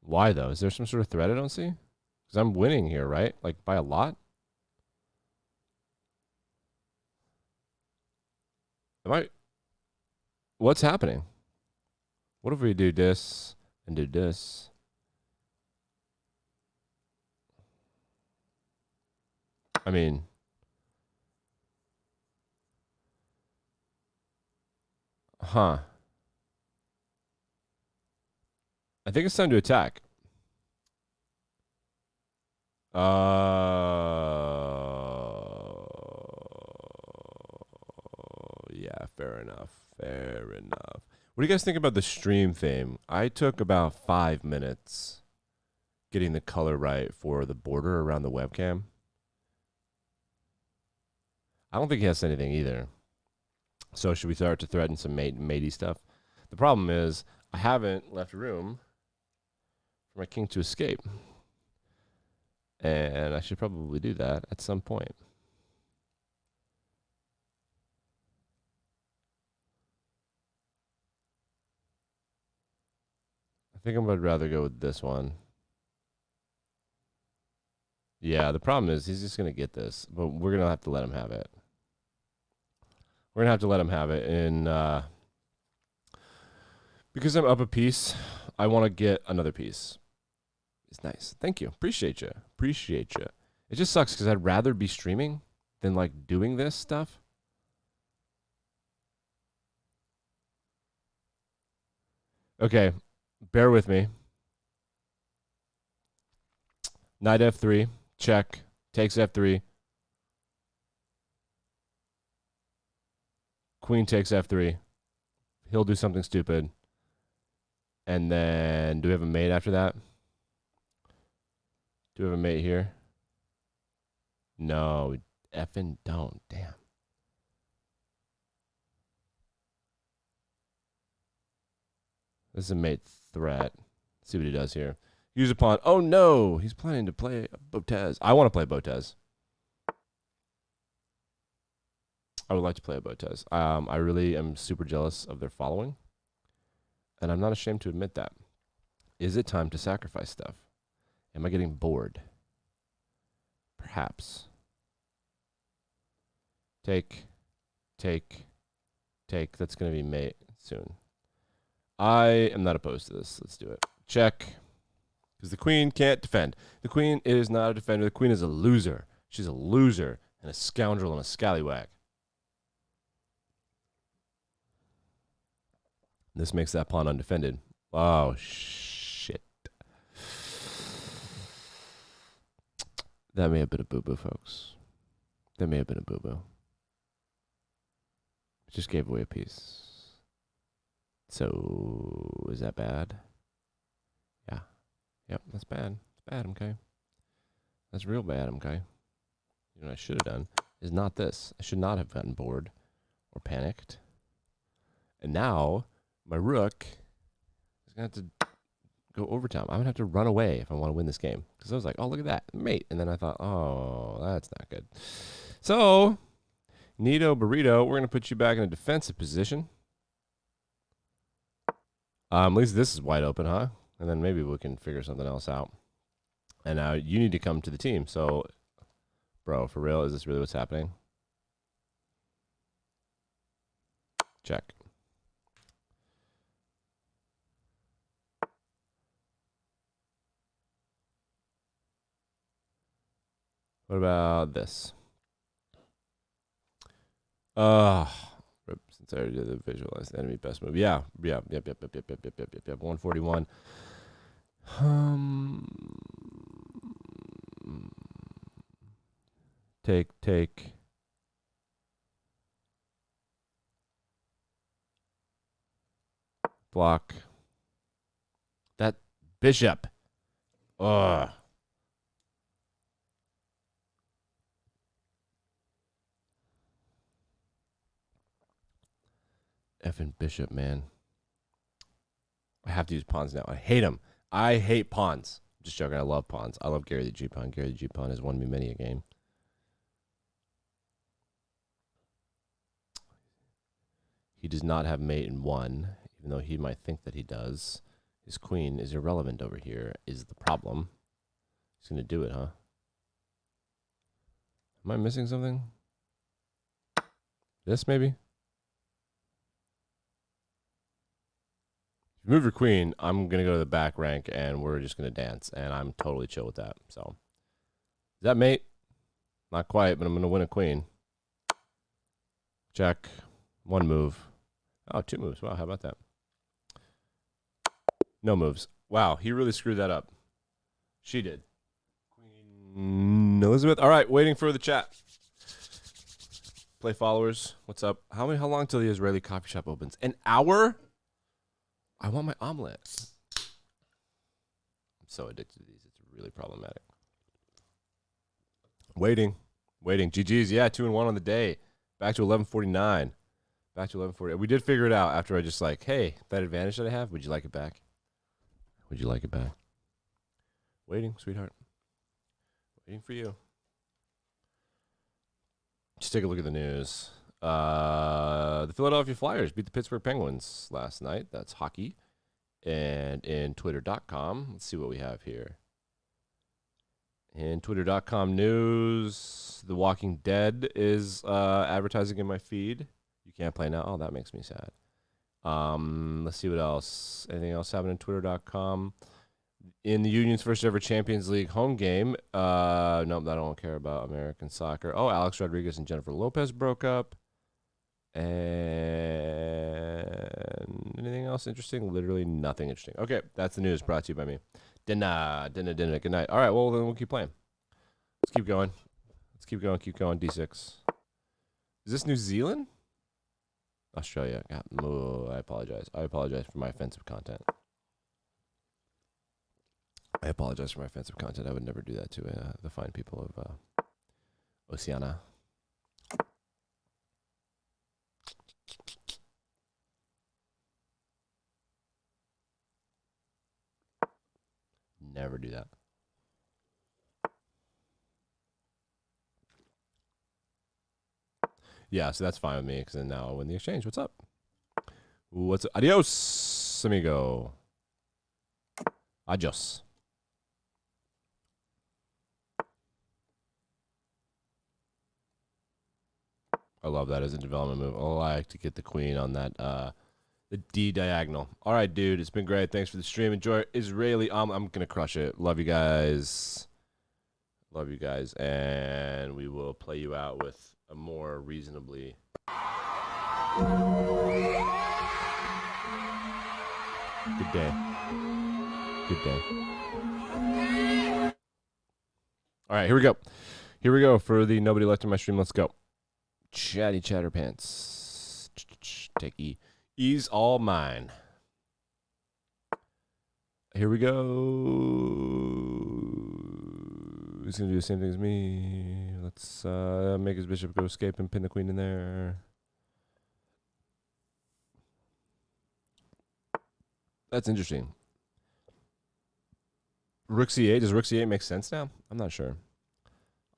Why, though? Is there some sort of threat I don't see? Because I'm winning here, right? Like, by a lot? Am I... What's happening? What if we do this and do this? I mean... Huh. I think it's time to attack. Yeah, fair enough. Fair enough. What do you guys think about the stream theme? I took about 5 minutes getting the color right for the border around the webcam. I don't think he has anything either. So should we start to threaten some matey stuff? The problem is I haven't left room for my king to escape. And I should probably do that at some point. I think I would rather go with this one. Yeah, the problem is he's just going to get this, but we're going to have to let him have it. We're going to have to let him have it. And because I'm up a piece, I want to get another piece. It's nice. Thank you. Appreciate you. Appreciate you. It just sucks because I'd rather be streaming than like doing this stuff. Okay. Bear with me. Knight f3. Check. Takes f3. Queen takes f3. He'll do something stupid. And then, do we have a mate after that? Do we have a mate here? No, effing don't. Damn. This is a mate threat. Let's see what he does here. Use a pawn. Oh, no. He's planning to play Botez. I want to play Botez. I would like to play a Botez. I really am super jealous of their following. And I'm not ashamed to admit that. Is it time to sacrifice stuff? Am I getting bored? Perhaps. Take. That's going to be mate soon. I am not opposed to this. Let's do it. Check. Because the queen can't defend. The queen is not a defender. The queen is a loser. She's a loser and a scoundrel and a scallywag. This makes that pawn undefended. Oh, shit. That may have been a boo-boo, folks. That may have been a boo-boo. Just gave away a piece. So, is that bad? Yeah. Yep, that's bad. It's bad, okay? That's real bad, okay? You know what I should have done is not this. I should not have gotten bored or panicked. And now, my rook is going to have to go overtime. I'm going to have to run away if I want to win this game. Because I was like, oh, look at that. Mate. And then I thought, oh, that's not good. So, Nito Burrito, we're going to put you back in a defensive position. At least this is wide open, huh? And then maybe we can figure something else out. And now you need to come to the team. So, bro, for real, is this really what's happening? Check. What about this? Since I already did the visualize the enemy best move. Yeah. Yep. 141. Take. Block. That bishop. Ugh. Effing bishop, man. I have to use pawns now. I hate them. I hate pawns. Just joking. I love pawns. I love Gary the G pawn. Gary the G pawn has won me many a game. He does not have mate in 1, even though he might think that he does. His queen is irrelevant over here, is the problem. He's going to do it, huh? Am I missing something? This, maybe? If you move your queen, I'm going to go to the back rank, and we're just going to dance, and I'm totally chill with that. So, is that mate? Not quite, but I'm going to win a queen. Check. 1 move. Oh, 2 moves. Wow, how about that? No moves. Wow, he really screwed that up. She did. Queen Elizabeth. All right, waiting for the chat. Play followers. What's up? How long till the Israeli coffee shop opens? An hour? I want my omelet. I'm so addicted to these. It's really problematic. Waiting. GG's. Yeah, 2-1 on the day. Back to 11:49. Back to 11:40. We did figure it out after I just like, hey, that advantage that I have, would you like it back? Would you like it back? Waiting, sweetheart. Waiting for you. Just take a look at the news. The Philadelphia Flyers beat the Pittsburgh Penguins last night. That's hockey. And in Twitter.com, let's see what we have here. In Twitter.com news, The Walking Dead is advertising in my feed. You can't play now. Oh, that makes me sad. Let's see what else. Anything else happening in Twitter.com? In the Union's first ever Champions League home game. Nope, I don't care about American soccer. Oh, Alex Rodriguez and Jennifer Lopez broke up. And anything else interesting? Literally nothing interesting. Okay, that's the news brought to you by me. Dinner. Good night. All right, well, then we'll keep playing. Let's keep going. Keep going. D6. Is this New Zealand? Australia. Oh, I apologize. I apologize for my offensive content. I would never do that to the fine people of Oceania. Never do that. Yeah, so that's fine with me because then now I'll win the exchange. What's up? What's up? Adios, amigo. Adios. I love that as a development move. I like to get the queen on that, the D diagonal. All right, dude. It's been great. Thanks for the stream. Enjoy Israeli. I'm going to crush it. Love you guys. And we will play you out with a more reasonably. Good day. All right, here we go for the nobody left in my stream. Let's go. Chatty chatter pants. Take E. E's all mine. Here we go. He's going to do the same thing as me. Let's make his bishop go escape and pin the queen in there. That's interesting. Rook C8. Does Rook C8 make sense now? I'm not sure.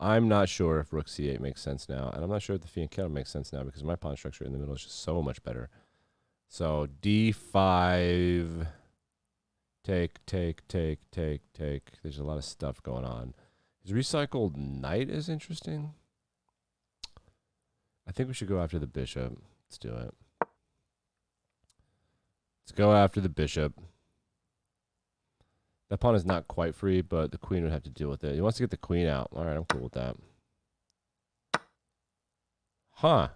I'm not sure if rook c8 makes sense now, and I'm not sure if the fianchetto makes sense now because my pawn structure in the middle is just so much better. So d5, take. There's a lot of stuff going on. His recycled knight is interesting. I think we should go after the bishop. Let's do it. Let's go after the bishop. That pawn is not quite free, but the queen would have to deal with it. He wants to get the queen out. All right, I'm cool with that. Huh.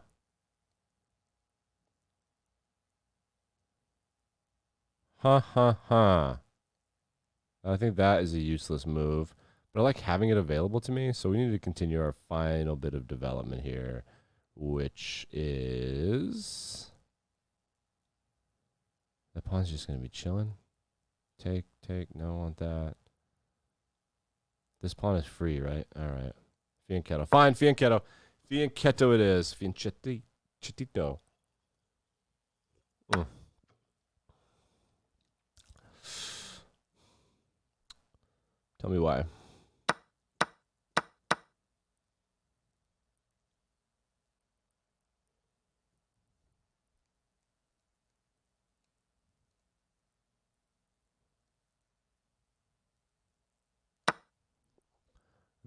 I think that is a useless move, but I like having it available to me, so we need to continue our final bit of development here, which is... The pawn's just going to be chilling. Take. No, I want that. This pawn is free, right? All right. Fianchetto. Fine, fianchetto. Fianchetto it is. Fianchetto. Tell me why.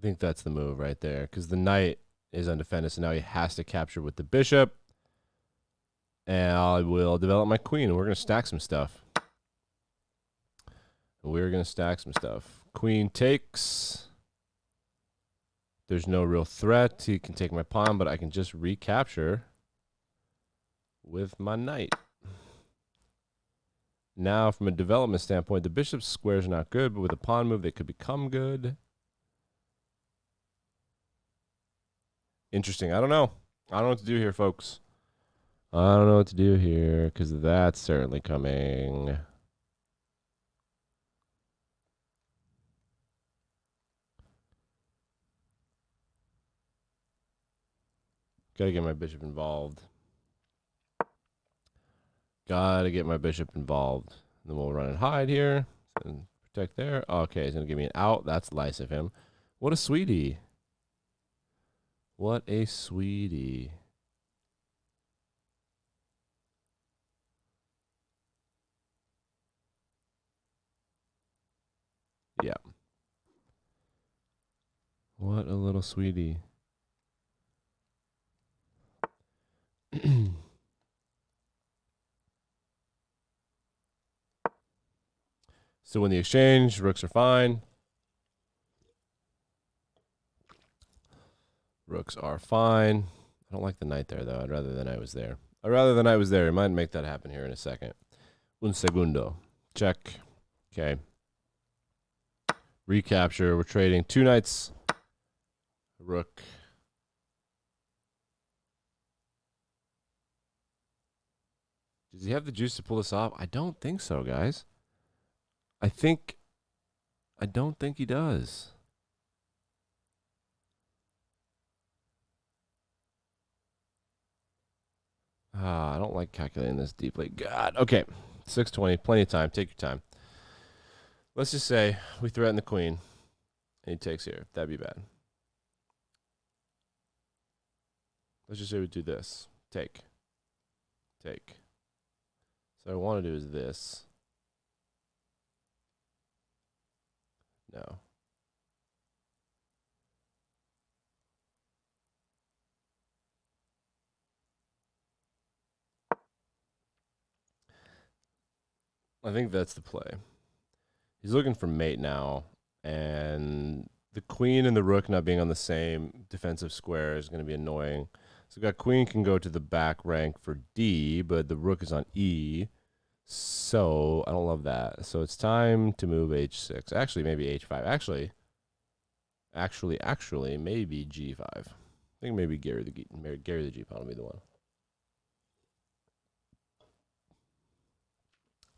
I think that's the move right there, because the knight is undefended, so now he has to capture with the bishop. And I will develop my queen, and we're going to stack some stuff. Queen takes. There's no real threat. He can take my pawn, but I can just recapture with my knight. Now, from a development standpoint, the bishop's square is not good, but with a pawn move, they could become good. Interesting. I don't know. I don't know what to do here, folks. I don't know what to do here, because that's certainly coming. Gotta get my bishop involved. Then we'll run and hide here. And protect there. Okay, he's gonna give me an out. That's nice of him. What a sweetie. What a sweetie. Yeah. What a little sweetie. So in the exchange, rooks are fine. Rooks are fine. I don't like the knight there, though. I'd rather the knight was there. I might make that happen here in a second. Un segundo. Check. Okay. Recapture. We're trading 2 knights. Rook. Does he have the juice to pull this off? I don't think so, guys. I don't think he does. I don't like calculating this deeply. God. Okay. 620. Plenty of time. Take your time. Let's just say we threaten the queen. And he takes here. That'd be bad. Let's just say we do this. Take. So what I want to do is this. No. I think that's the play. He's looking for mate now, and the queen and the rook not being on the same defensive square is going to be annoying. So that queen can go to the back rank for D, but the rook is on E. So I don't love that. So it's time to move H6. Actually, maybe H5. Actually, maybe G5. I think maybe Gary the G pawn will be the one.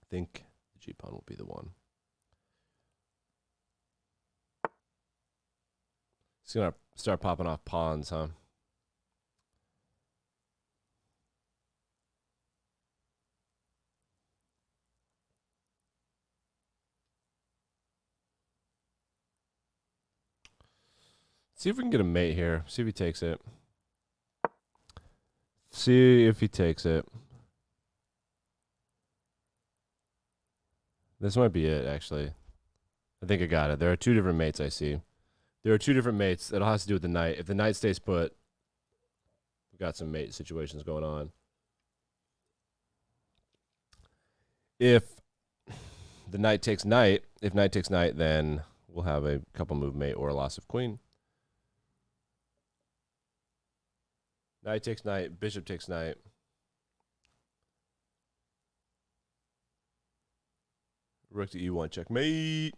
I think the G pawn will be the one. He's gonna start popping off pawns, huh? See if we can get a mate here. See if he takes it. See if he takes it. This might be it, actually. I think I got it. There are two different mates I see. There are two different mates. It all has to do with the knight. If the knight stays put, we've got some mate situations going on. If the knight takes knight, then we'll have a couple move mate or a loss of queen. Knight takes knight, bishop takes knight. Rook to e1, checkmate.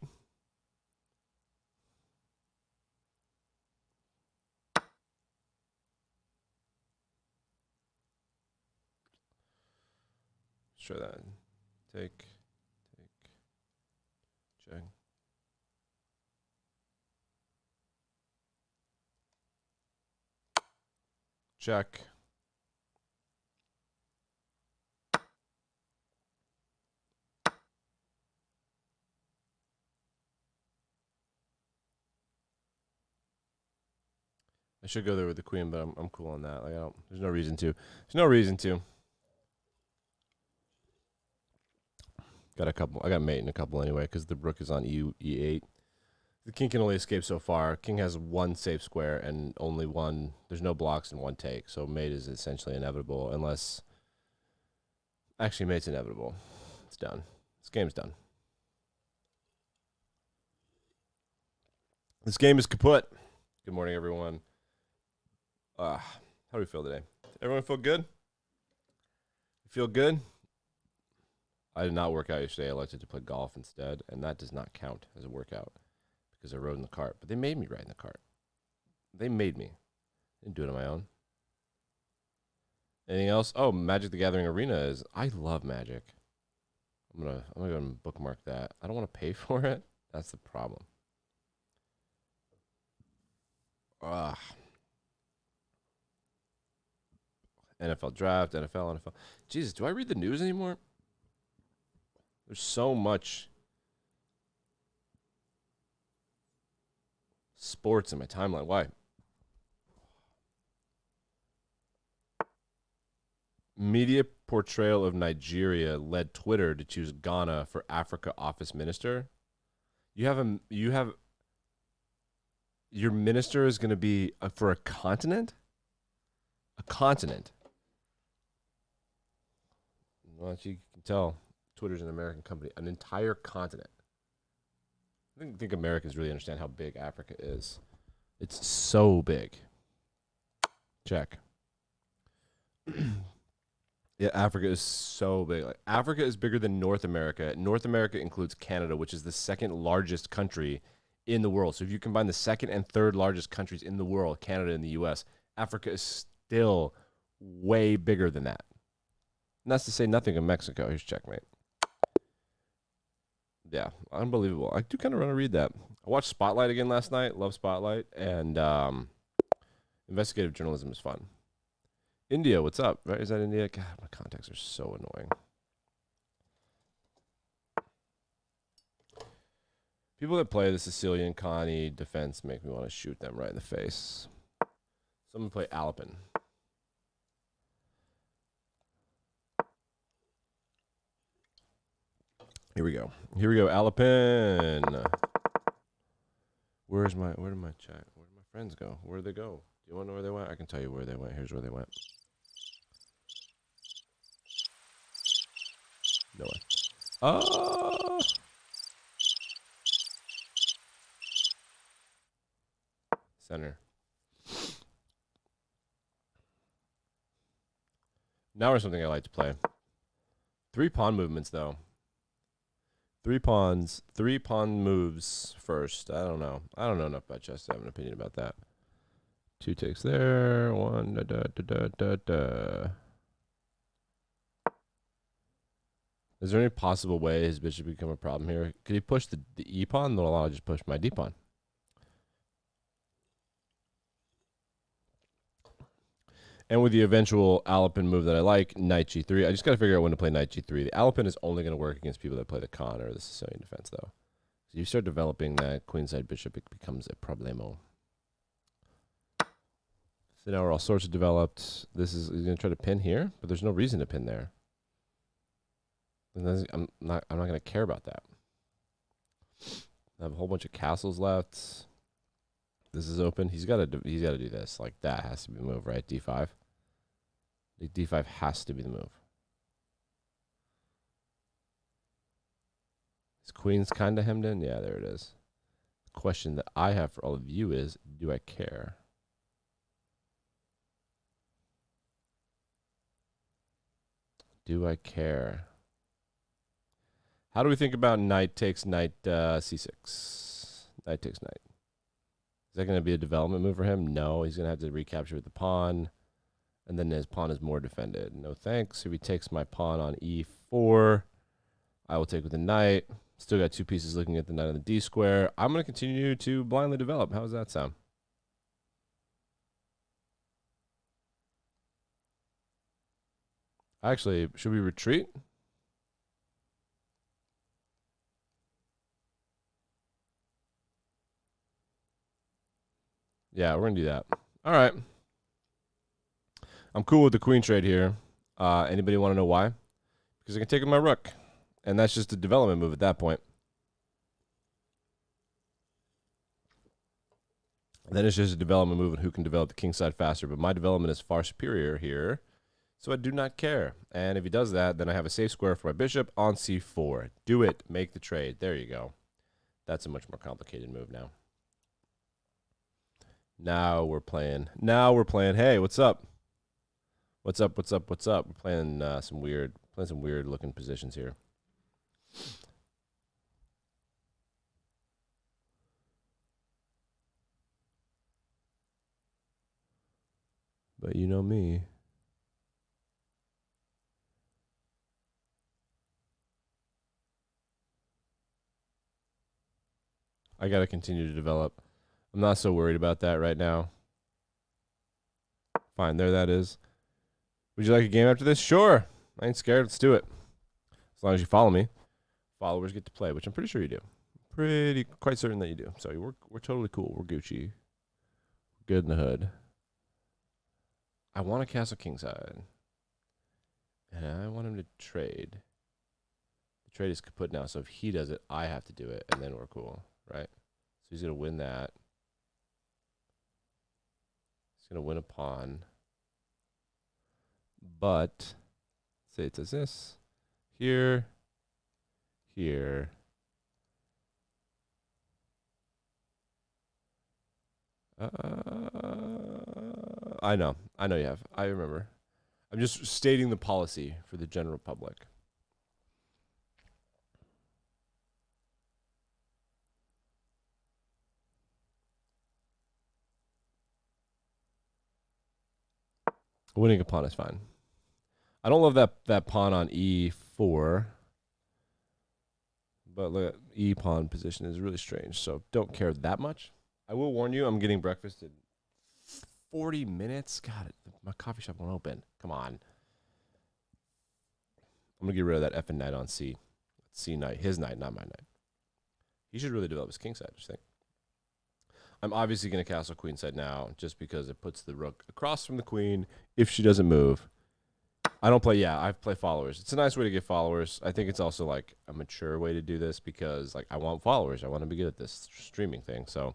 Let's try that. Take, check. Check. I should go there with the queen, but I'm cool on that. Like there's no reason to. There's no reason to. Got a couple. I got mate in a couple anyway because the rook is on e8. The king can only escape so far. King has one safe square and only one. There's no blocks and one take, so mate is essentially inevitable unless. Actually, mate's inevitable. It's done. This game's done. This game is kaput. Good morning, everyone. How do we feel today? Everyone feel good? You feel good? I did not work out yesterday. I elected to play golf instead, and that does not count as a workout because I rode in the cart. But they made me ride in the cart. They made me. I didn't do it on my own. Anything else? Oh, Magic the Gathering Arena is. I love Magic. I'm gonna go and bookmark that. I don't want to pay for it. That's the problem. NFL draft, NFL. Jesus, do I read the news anymore? There's so much sports in my timeline. Why? Media portrayal of Nigeria led Twitter to choose Ghana for Africa office minister. You have your minister is going to be for a continent? A continent. Well, you can tell Twitter's an American company, an entire continent. I think Americans really understand how big Africa is. It's so big. Check. Yeah, Africa is so big. Like Africa is bigger than North America. North America includes Canada, which is the second largest country in the world. So if you combine the second and third largest countries in the world, Canada and the US, Africa is still way bigger than that. And that's to say nothing of Mexico. Here's checkmate. Yeah, unbelievable. I do kind of want to read that. I watched Spotlight again last night. Love Spotlight. And investigative journalism is fun. India, what's up? Right? Is that India? God, my contacts are so annoying. People that play the Sicilian Connie defense make me want to shoot them right in the face. Someone play Alpin. Here we go. Here we go. Alpin. Where did my chat? Where did my friends go? Where did they go? Do you want to know where they went? I can tell you where they went. Here's where they went. No way. Oh. Center. Now we're something I like to play. 3 pawn movements though. 3 pawns, 3 pawn moves first. I don't know enough about chess to have an opinion about that. 2 takes there. 1 da da da da da da. Is there any possible way his bishop become a problem here? Could he push the e pawn? Then I'll just push my d pawn. And with the eventual Alpin move that I like, knight g3, I just got to figure out when to play knight g3. The Alpin is only going to work against people that play the con or the Sicilian defense, though. So you start developing that queenside bishop, it becomes a problemo. So now we're all sorts of developed. He's going to try to pin here, but there's no reason to pin there. I'm not going to care about that. I have a whole bunch of castles left. This is open. He's got to do this. Like, that has to be the move, right? D5. Like, D5 has to be the move. His queen's kind of hemmed in. Yeah, there it is. The question that I have for all of you is, do I care? Do I care? How do we think about knight takes knight c6? Knight takes knight. Is that going to be a development move for him? No, he's going to have to recapture with the pawn. And then his pawn is more defended. No thanks. If he takes my pawn on e4, I will take with the knight. Still got two pieces looking at the knight on the d square. I'm going to continue to blindly develop. How does that sound? Actually, should we retreat? Yeah, we're going to do that. All right. I'm cool with the queen trade here. Anybody want to know why? Because I can take with my rook. And that's just a development move at that point. Then it's just a development move and who can develop the king side faster. But my development is far superior here. So I do not care. And if he does that, then I have a safe square for my bishop on c4. Do it. Make the trade. There you go. That's a much more complicated move now. Now we're playing. Hey, what's up? What's up? We're playing some weird looking positions here. But you know me. I got to continue to develop. I'm not so worried about that right now. Fine, there that is. Would you like a game after this? Sure. I ain't scared. Let's do it. As long as you follow me. Followers get to play, which I'm pretty sure you do. Quite certain that you do. So we're totally cool. We're Gucci. Good in the hood. I want a castle kingside. And I want him to trade. The trade is kaput now, so if he does it, I have to do it, and then we're cool, right? So he's going to win that. He's going to win a pawn. But, say it does this. Here. Here. I know you have. I remember. I'm just stating the policy for the general public. Winning a pawn is fine. I don't love that pawn on e4. But look, e pawn position is really strange, so don't care that much. I will warn you, I'm getting breakfast in 40 minutes. God, my coffee shop won't open. Come on. I'm going to get rid of that effing knight on C. C knight. His knight, not my knight. He should really develop his king side, just think. I'm obviously going to castle queen side now just because it puts the rook across from the queen if she doesn't move. I don't play, I play followers. It's a nice way to get followers. I think it's also like a mature way to do this because like I want followers. I want to be good at this streaming thing. So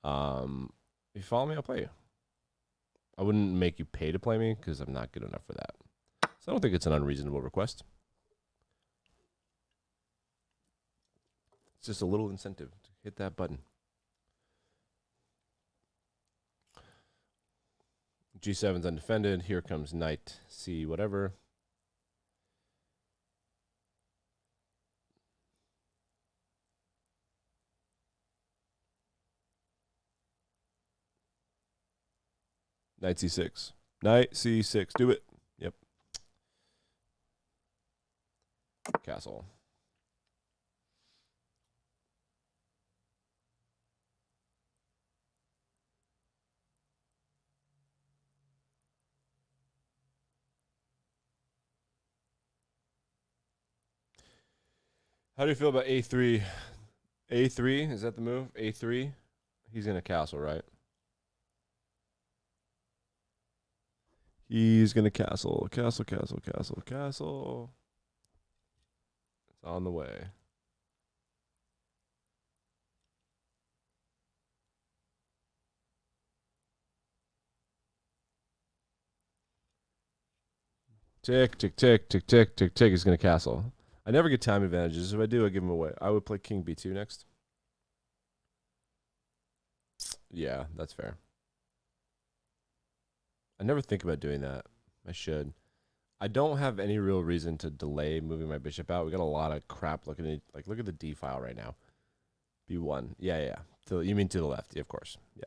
if you follow me, I'll play you. I wouldn't make you pay to play me because I'm not good enough for that. So I don't think it's an unreasonable request. It's just a little incentive to hit that button. G7's undefended. Here comes knight C whatever. Knight C6. Knight C6. Do it. Yep. Castle. How do you feel about A3? A3, is that the move? A3? He's going to castle, right? He's gonna castle. Castle. It's on the way. Tick. He's gonna castle. I never get time advantages. If I do, I give him away. I would play King B2 next. Yeah, that's fair. I never think about doing that. I should. I don't have any real reason to delay moving my bishop out. We got a lot of crap looking at, like, look at the D file right now. B1. Yeah. You mean to the left? Yeah, of course. Yeah.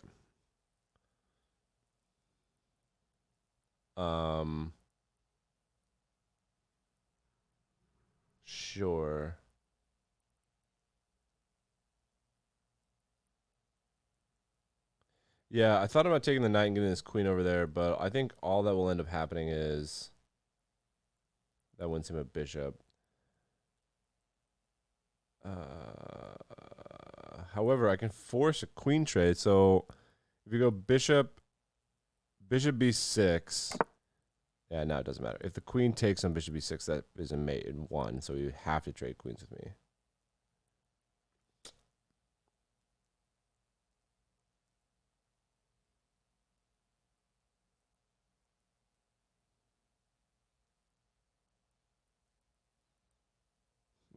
Sure. Yeah, I thought about taking the knight and getting this queen over there, but I think all that will end up happening is that wins him a bishop. However, I can force a queen trade. So if you go bishop b6, yeah, now it doesn't matter. If the queen takes on bishop b6, that is a mate in 1, so you have to trade queens with me.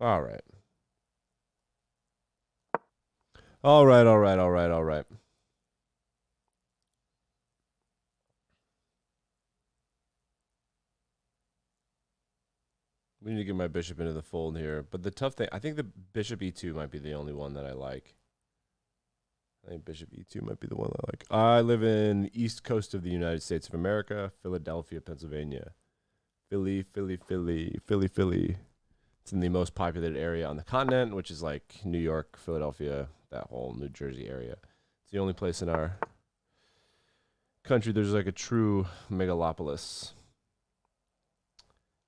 All right. All right. We need to get my bishop into the fold here. But the tough thing, I think the bishop e2 might be the only one that I like. I think bishop e2 might be the one I like. I live in the east coast of the United States of America, Philadelphia, Pennsylvania. Philly. It's in the most populated area on the continent, which is like New York, Philadelphia, that whole New Jersey area. It's the only place in our country there's like a true megalopolis.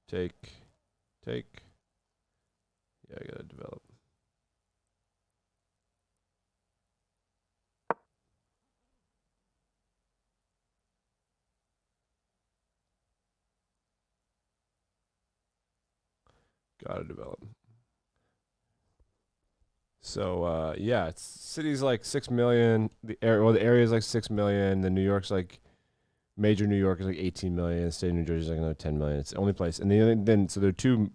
Take. Yeah, I gotta develop. Gotta develop. So yeah, it's city's like 6 million. The area is like 6 million. The New York's like major New York is like 18 million. The state of New Jersey is like another 10 million. It's the only place. And then so there are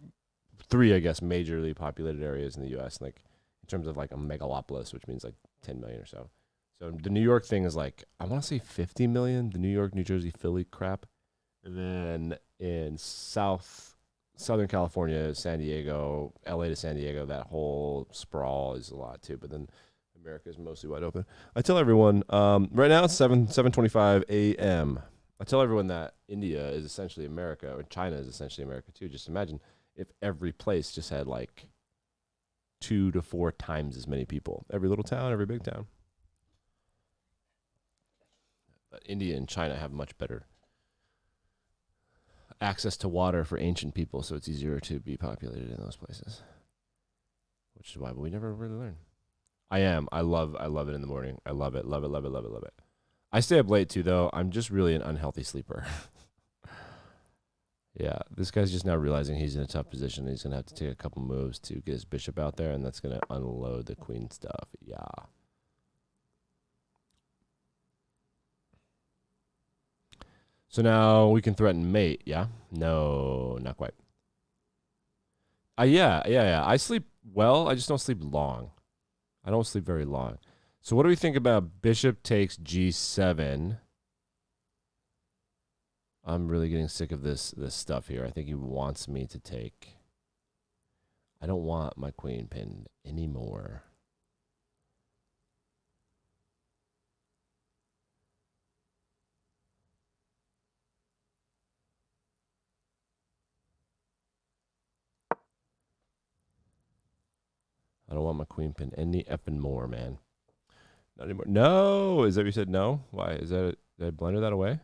three, I guess, majorly populated areas in the U.S. Like in terms of like a megalopolis, which means like 10 million or so. So the New York thing is like, I want to say 50 million. The New York, New Jersey, Philly crap. And then in Southern California, San Diego, LA to San Diego, that whole sprawl is a lot too. But then America is mostly wide open. I tell everyone, right now it's 7:25 a.m. I tell everyone that India is essentially America, or China is essentially America too. Just imagine if every place just had like 2 to 4 times as many people. Every little town, every big town. But India and China have much better access to water for ancient people, so it's easier to be populated in those places. Which is why we never really learn. I love it in the morning. I love it. I stay up late too, though. I'm just really an unhealthy sleeper. Yeah, this guy's just now realizing he's in a tough position. He's gonna have to take a couple moves to get his bishop out there, and that's gonna unload the queen stuff. Yeah. So now we can threaten mate. Yeah. No, not quite. Yeah. I sleep well. I just don't sleep long. I don't sleep very long. So what do we think about bishop takes g7? I'm really getting sick of this stuff here. I think he wants me to take. I don't want my queen pinned anymore. I don't want my queen pinned any effing more, man. Not anymore. No! Is that what you said? No? Why? Is that did I blunder that away?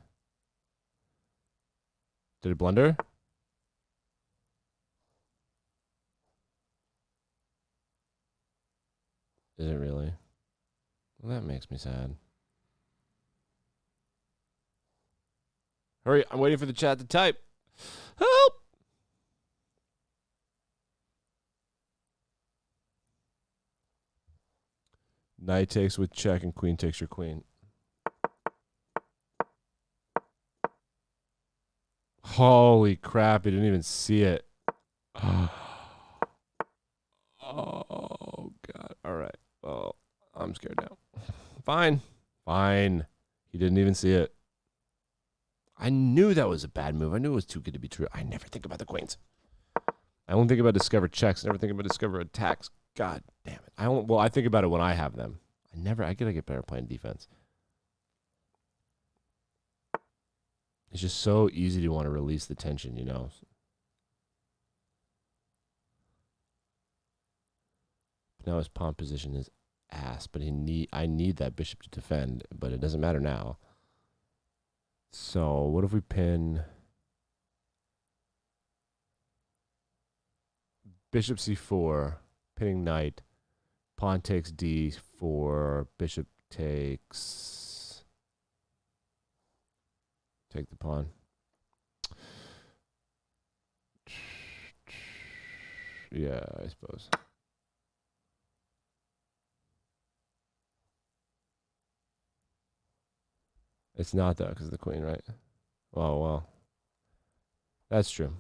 Did it blunder? Is it really? Well, that makes me sad. Hurry, I'm waiting for the chat to type. Help! Knight takes with check and queen takes your queen. Holy crap, he didn't even see it. Oh, God. All right. Well, I'm scared now. Fine. Fine. He didn't even see it. I knew that was a bad move. I knew it was too good to be true. I never think about the queens. I only think about discover checks. I never think about discover attacks. God damn it. I think about it when I have them. I gotta get better playing defense. It's just so easy to want to release the tension, you know. Now his pawn position is ass, but I need that bishop to defend, but it doesn't matter now. So what if we pin bishop c4, pinning knight, pawn takes d4, bishop takes, take the pawn. Yeah, I suppose. It's not though, because of the queen, right? Oh, well. That's true.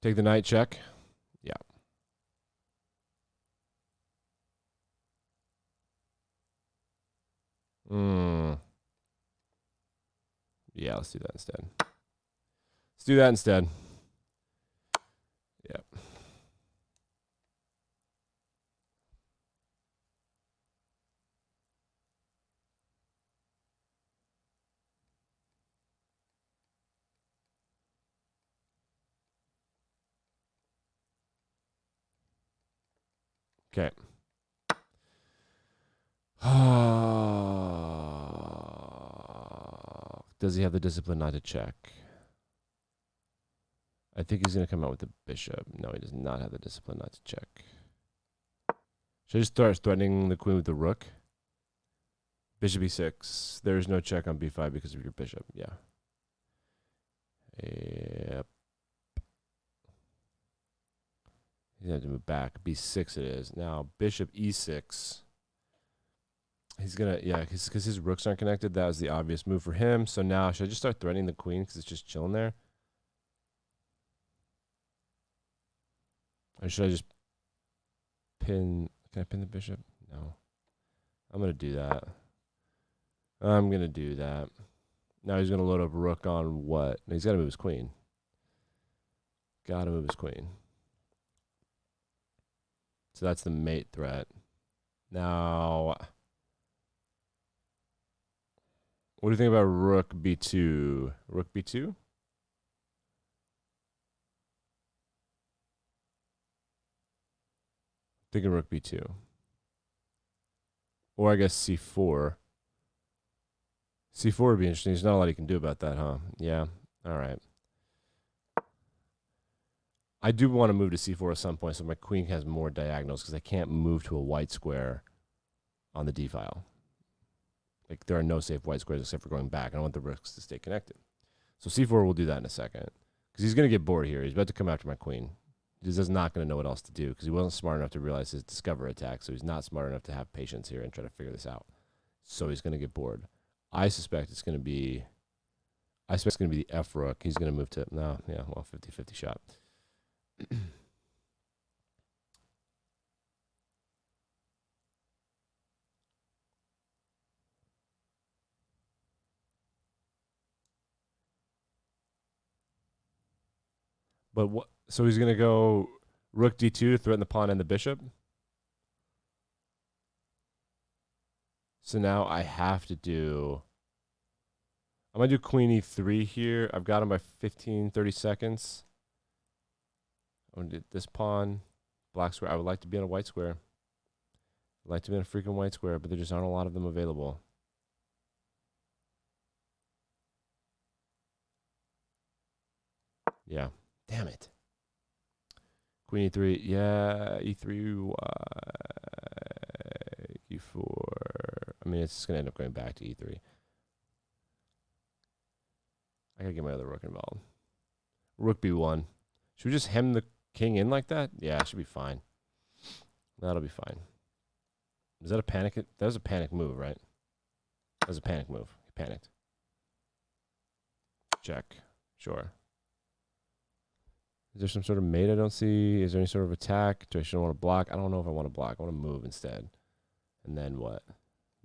Take the knight check. Yeah. Yeah, let's do that instead. Let's do that instead. Yep. Okay. Does he have the discipline not to check? I think he's going to come out with the bishop. No, he does not have the discipline not to check. Should I just start threatening the queen with the rook? Bishop e6. There's no check on b5 because of your bishop. Yeah. Yep. He's going to have to move back. b6 it is. Now, bishop e6. He's going to, yeah, because his rooks aren't connected. That was the obvious move for him. So now, should I just start threatening the queen because it's just chilling there? Or should I just pin? Can I pin the bishop? No. I'm going to do that. I'm going to do that. Now he's going to load up rook on what? He's got to move his queen. Got to move his queen. So that's the mate threat. Now, what do you think about rook b2? Rook b2? Thinking rook b2. Or I guess c4. c4 would be interesting. There's not a lot you can do about that, huh? Yeah. All right. I do want to move to c4 at some point so my queen has more diagonals because I can't move to a white square on the d file. Like, there are no safe white squares except for going back. I don't want the rooks to stay connected. So c4 will do that in a second. Because he's going to get bored here. He's about to come after my queen. He's just not going to know what else to do because he wasn't smart enough to realize his discover attack. So he's not smart enough to have patience here and try to figure this out. So he's going to get bored. I suspect it's going to be the F rook. He's going to move to, no, yeah, well, 50-50 shot. But what? So he's gonna go rook d2 to threaten the pawn and the bishop. So now I have to do. I'm gonna do queen e3 here. I've got him by 15-30 seconds. I'm gonna do this pawn, black square. I would like to be on a white square. I'd like to be on a freaking white square, but there just aren't a lot of them available. Yeah. Damn it. Queen e3. Yeah, e3. e4. I mean, it's just going to end up going back to e3. I got to get my other rook involved. Rook b1. Should we just hem the king in like that? Yeah, it should be fine. That'll be fine. Is that a panic? That was a panic move, right? That was a panic move. He panicked. Check. Sure. Is there some sort of mate I don't see? Is there any sort of attack? Do I still want to block? I don't know if I want to block. I want to move instead. And then what?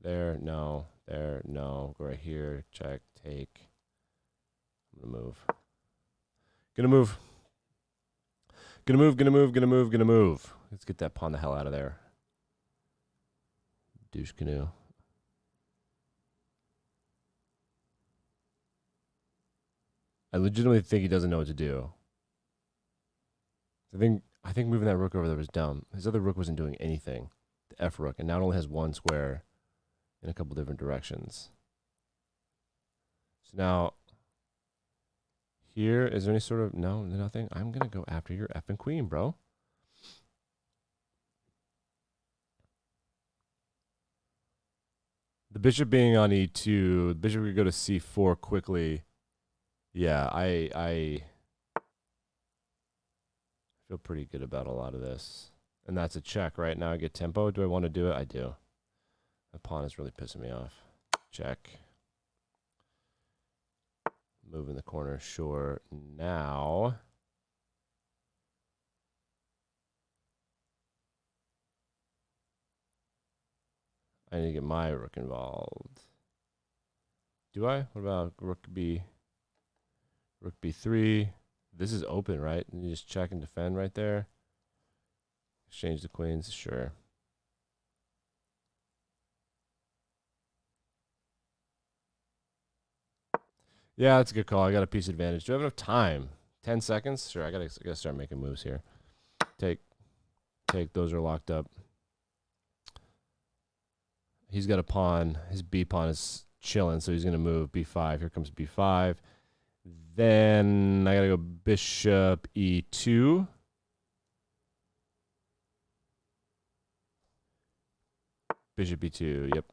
There, no. There, no. Go right here. Check. Take. I'm going to move. Gonna move. Gonna move, gonna move, gonna move, gonna move. Let's get that pawn the hell out of there. Douche canoe. I legitimately think he doesn't know what to do. I think moving that rook over there was dumb. His other rook wasn't doing anything. The F rook, and now it only has one square in a couple different directions. So now here, is there any sort of no, nothing? I'm gonna go after your effing queen, bro. The bishop being on e2, the bishop could go to c4 quickly. Yeah, I feel pretty good about a lot of this. And that's a check, right? Now I get tempo. Do I want to do it? I do. The pawn is really pissing me off. Check. Move in the corner, sure. Now I need to get my rook involved. Do I? What about rook b3? This is open, right? And you just check and defend right there. Exchange the queens, sure. Yeah, that's a good call. I got a piece advantage. Do I have enough time? 10 seconds? Sure, I gotta start making moves here. Take. Those are locked up. He's got a pawn. His b pawn is chilling, so he's gonna move b5. Here comes b5. Then I gotta go bishop e2. Bishop e2, yep.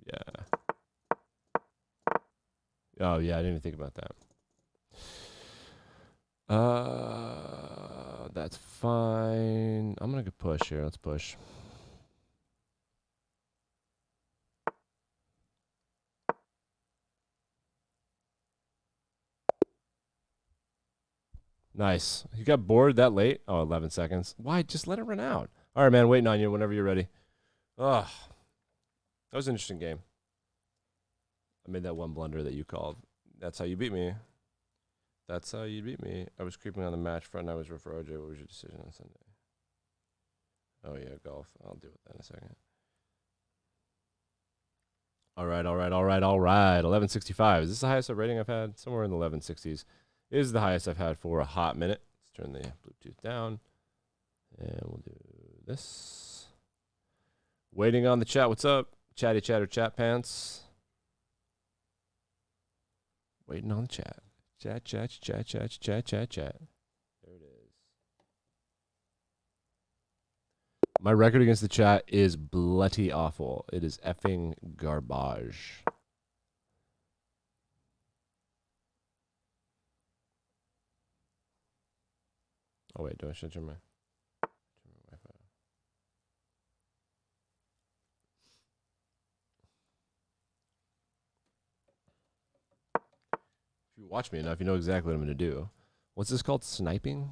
Yeah. Oh, yeah, I didn't even think about that. That's fine. I'm gonna go push here. Let's push. Nice. You got bored that late? Oh, 11 seconds. Why? Just let it run out. All right, man. Waiting on you whenever you're ready. Ugh. That was an interesting game. I made that one blunder that you called. That's how you beat me. That's how you beat me. I was creeping on the match front and I was rough for OJ. What was your decision on Sunday? Oh, yeah, golf. I'll deal with that in a second. All right. 1165. Is this the highest rating I've had? Somewhere in the 1160s. Is the highest I've had for a hot minute. Let's turn the Bluetooth down. And we'll do this. Waiting on the chat. What's up? Chatty chatter chat pants. Waiting on the chat. Chat. There it is. My record against the chat is bloody awful. It is effing garbage. Oh, wait. Do I should turn my Wi-Fi? If you watch me enough, you know exactly what I'm going to do. What's this called? Sniping?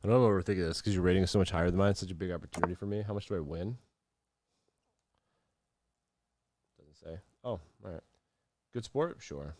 I don't know what we're thinking of this because your rating is so much higher than mine. It's such a big opportunity for me. How much do I win? Doesn't say. Oh, all right. Good sport? Sure.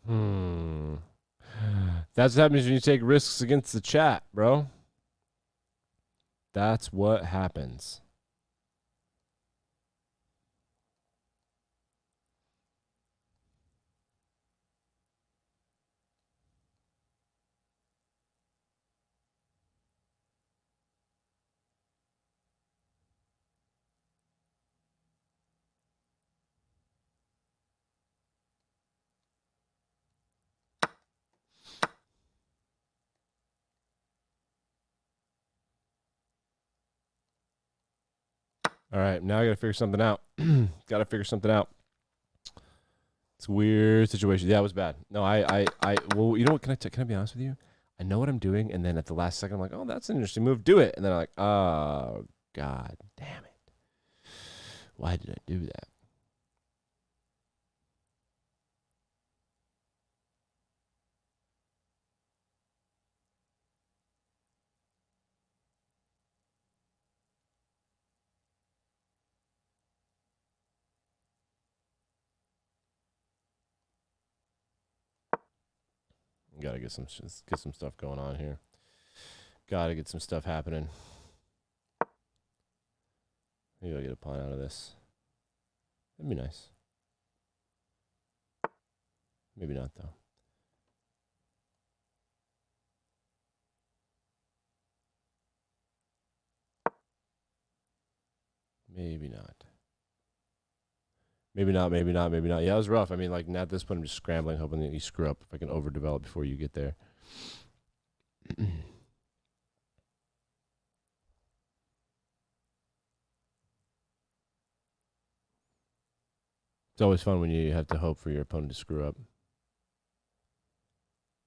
Hmm. That's what happens when you take risks against the chat, bro. That's what happens. All right, now I gotta figure something out. Gotta figure something out. It's a weird situation. Yeah, it was bad. No, well, you know what? Can I be honest with you? I know what I'm doing, and then at the last second, I'm like, oh, that's an interesting move. Do it. And then I'm like, oh, God damn it. Why did I do that? Gotta get some stuff going on here. Gotta get some stuff happening. Maybe I'll get a punt out of this. That'd be nice. Maybe not, though. Maybe not. Maybe not, maybe not, maybe not. Yeah, it was rough. I mean, like, at this point, I'm just scrambling, hoping that you screw up if I can overdevelop before you get there. It's always fun when you have to hope for your opponent to screw up.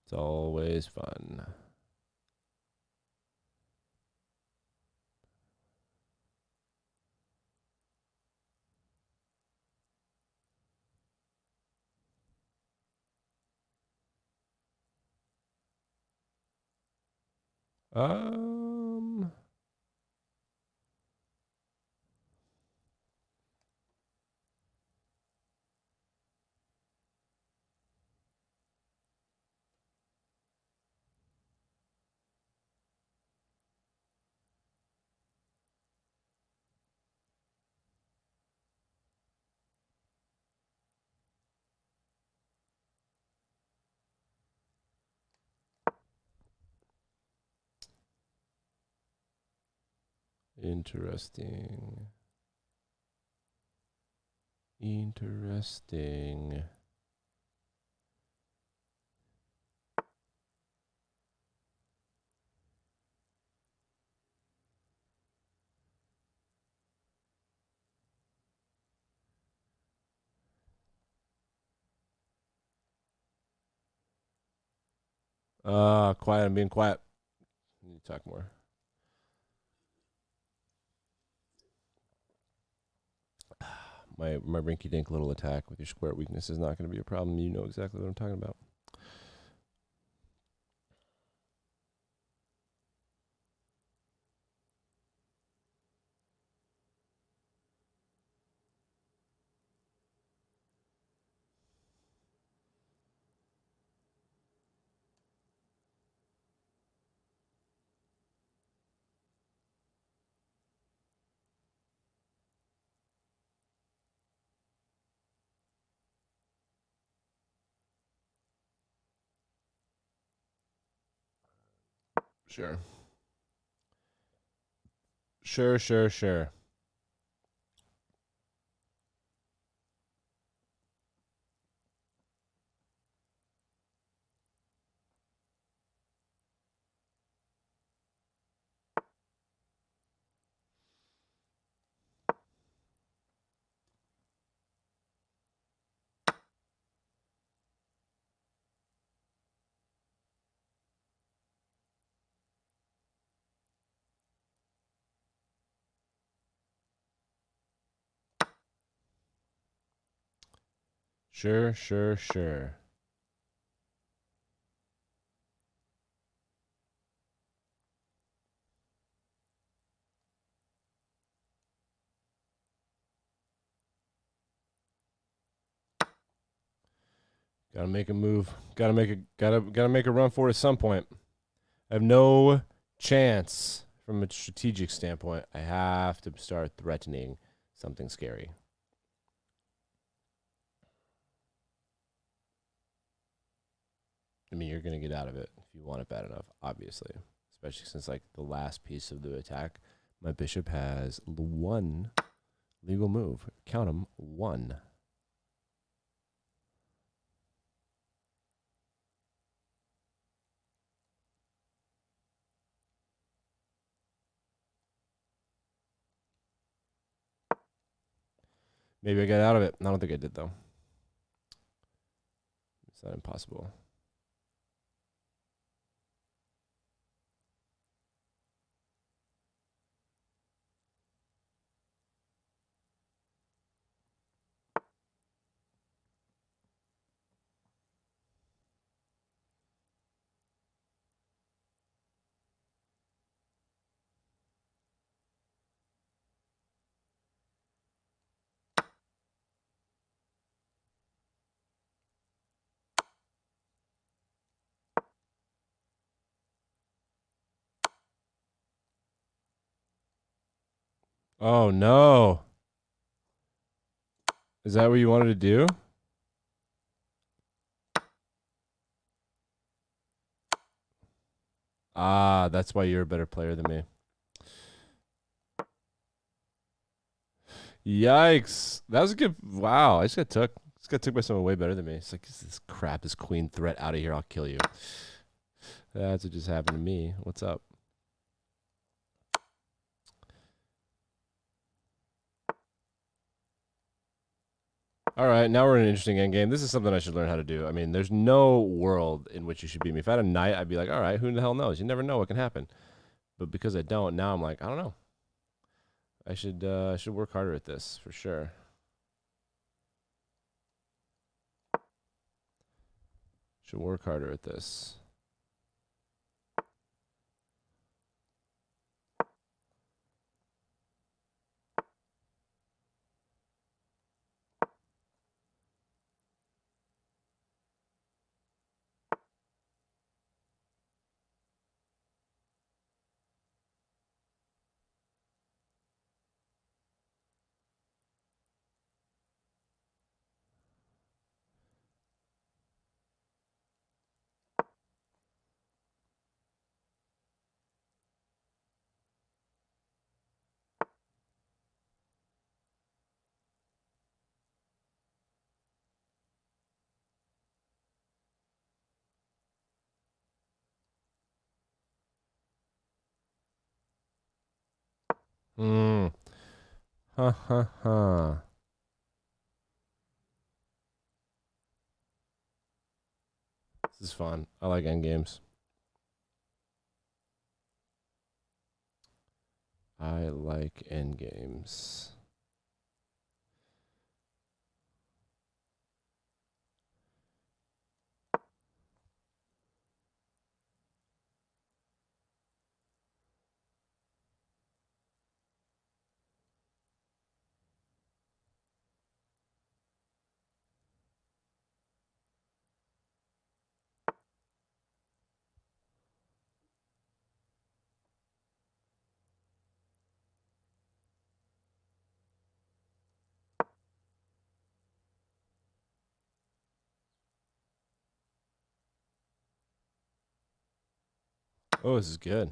It's always fun. Um. Interesting. Interesting. Quiet. I'm being quiet. I need to talk more. My rinky dink little attack with your square weakness is not going to be a problem. You know exactly what I'm talking about. Sure. Sure, sure, sure. Sure, sure, sure. Gotta make a move. Gotta make a run for it at some point. I have no chance from a strategic standpoint. I have to start threatening something scary. I mean, you're gonna get out of it if you want it bad enough, obviously. Especially since like the last piece of the attack, my bishop has one legal move. Count them, one. Maybe I got out of it. I don't think I did though. It's not impossible. Oh no. Is that what you wanted to do? Ah, that's why you're a better player than me. Yikes. That was a good. Wow. I just got took. Just got took by someone way better than me. It's like, this crap, this queen threat out of here. I'll kill you. That's what just happened to me. What's up? All right, now we're in an interesting endgame. This is something I should learn how to do. I mean, there's no world in which you should beat me. If I had a knight, I'd be like, all right, who the hell knows? You never know what can happen. But because I don't, now I'm like, I don't know. I should work harder at this for sure. Should work harder at this. Hmm. Ha ha ha. This is fun. I like endgames. I like endgames. Oh, this is good.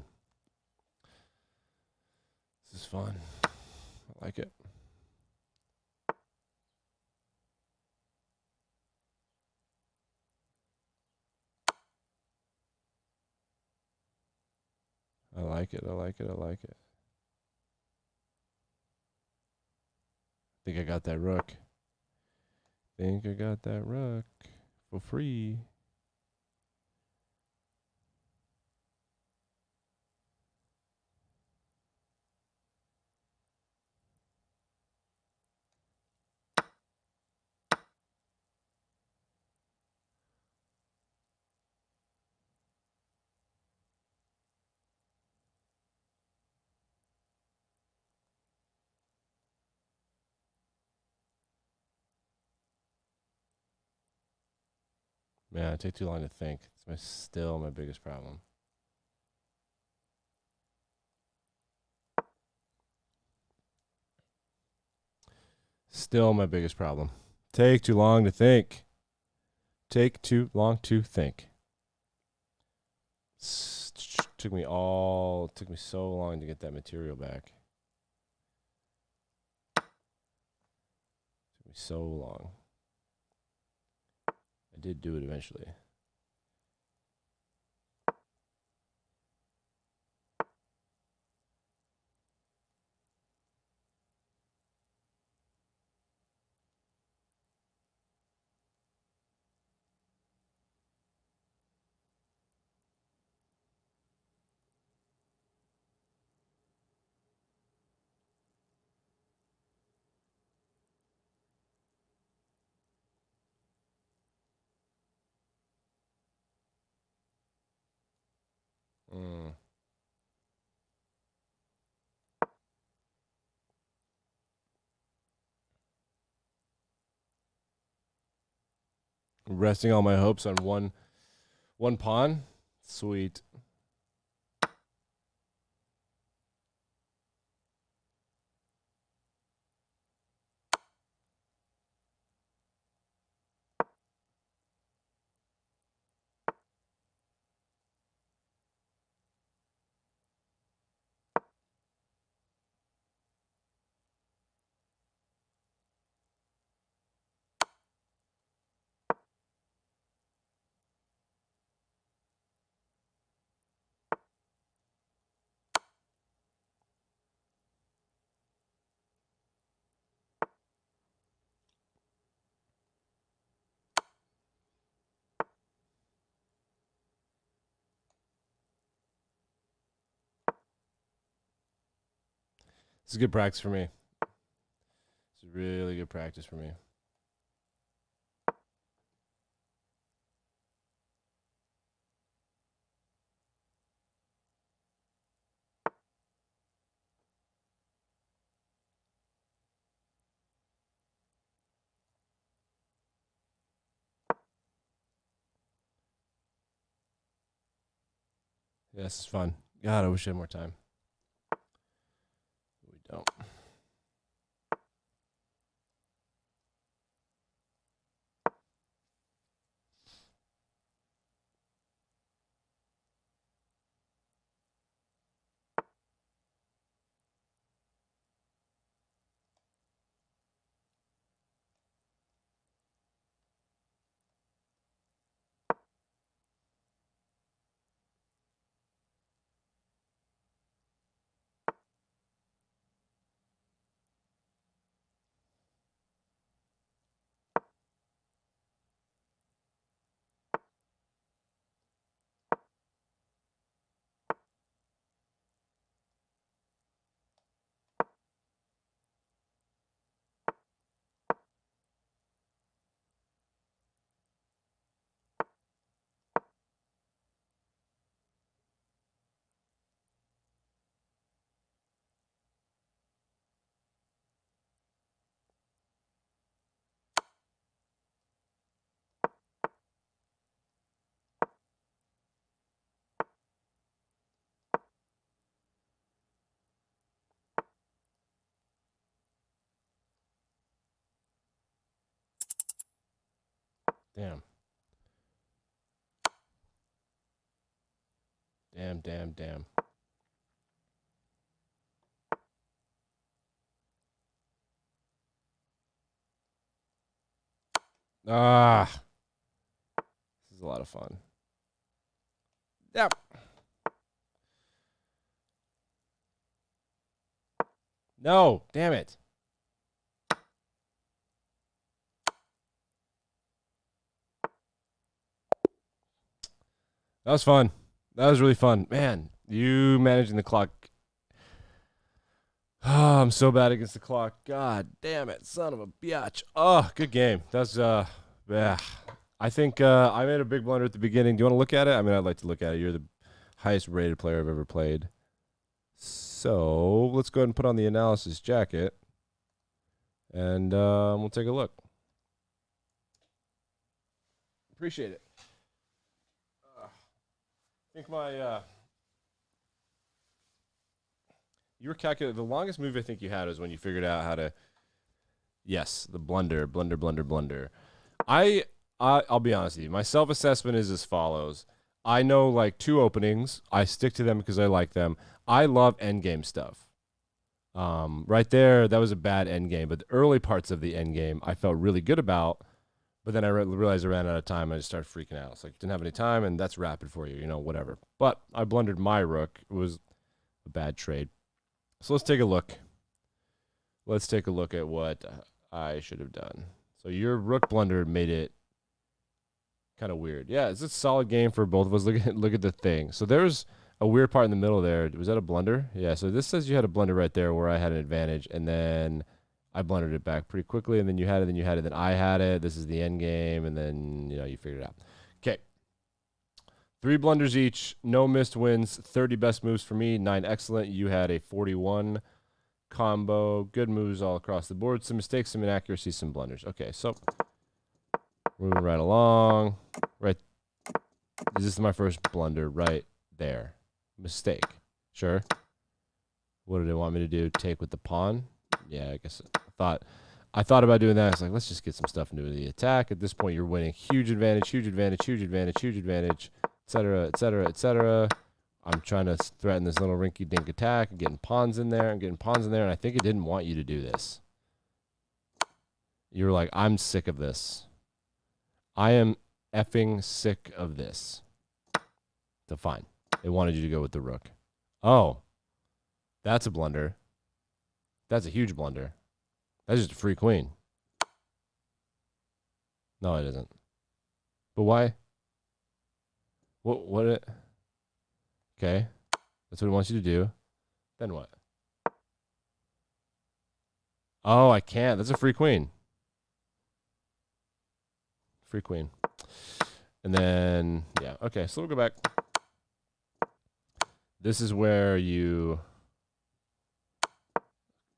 This is fun. I like it. I like it. I like it. I like it. I think I got that rook. Think I got that rook for free. Man, I take too long to think. It's still my biggest problem. Still my biggest problem. Take too long to think. Take too long to think. Took me so long to get that material back. Took me so long. I did do it eventually. Resting all my hopes on one pawn. Sweet. This is good practice for me. This is really good practice for me. Yeah, this is fun. God, I wish I had more time. We don't. Damn. Damn. Ah. This is a lot of fun. Yep. No, damn it. That was fun. That was really fun. Man, you managing the clock. Oh, I'm so bad against the clock. God damn it, son of a biatch. Oh, good game. That's yeah. I think I made a big blunder at the beginning. Do you want to look at it? I mean, I'd like to look at it. You're the highest rated player I've ever played. So let's go ahead and put on the analysis jacket, and we'll take a look. Appreciate it. I think my you were calculating the longest move I think you had was when you figured out how to. Yes, the blunder. I'll be honest with you. My self-assessment is as follows. I know like 2 openings. I stick to them because I like them. I love endgame stuff. Right there, that was a bad endgame. But the early parts of the endgame, I felt really good about. But then I realized I ran out of time. I just started freaking out. It's like, didn't have any time, and that's rapid for you, whatever. But I blundered my rook. It was a bad trade. So let's take a look. Let's take a look at what I should have done. So your rook blunder made it kind of weird. Yeah, it's a solid game for both of us. Look at the thing. So there's a weird part in the middle there. Was that a blunder? Yeah, so this says you had a blunder right there where I had an advantage, and then I blundered it back pretty quickly, and then you had it, then I had it. This is the end game, and then, you figured it out. Okay. 3 blunders each, no missed wins, 30 best moves for me, 9 excellent. You had a 41 combo, good moves all across the board, some mistakes, some inaccuracies, some blunders. Okay, so moving right along. Right. This is my first blunder right there. Mistake. Sure. What did they want me to do? Take with the pawn? Yeah, I guess I thought about doing that. I was like, let's just get some stuff into the attack. At this point, you're winning. Huge advantage, et cetera. I'm trying to threaten this little rinky-dink attack and getting pawns in there and I think it didn't want you to do this. You were like, I'm sick of this. I am effing sick of this. So fine. They wanted you to go with the rook. Oh, that's a blunder. That's a huge blunder. That's just a free queen. No, it isn't. But why? What it? Okay. That's what it wants you to do. Then what? Oh, I can't. That's a free queen. Free queen. And then, yeah. Okay, so we'll go back. This is where you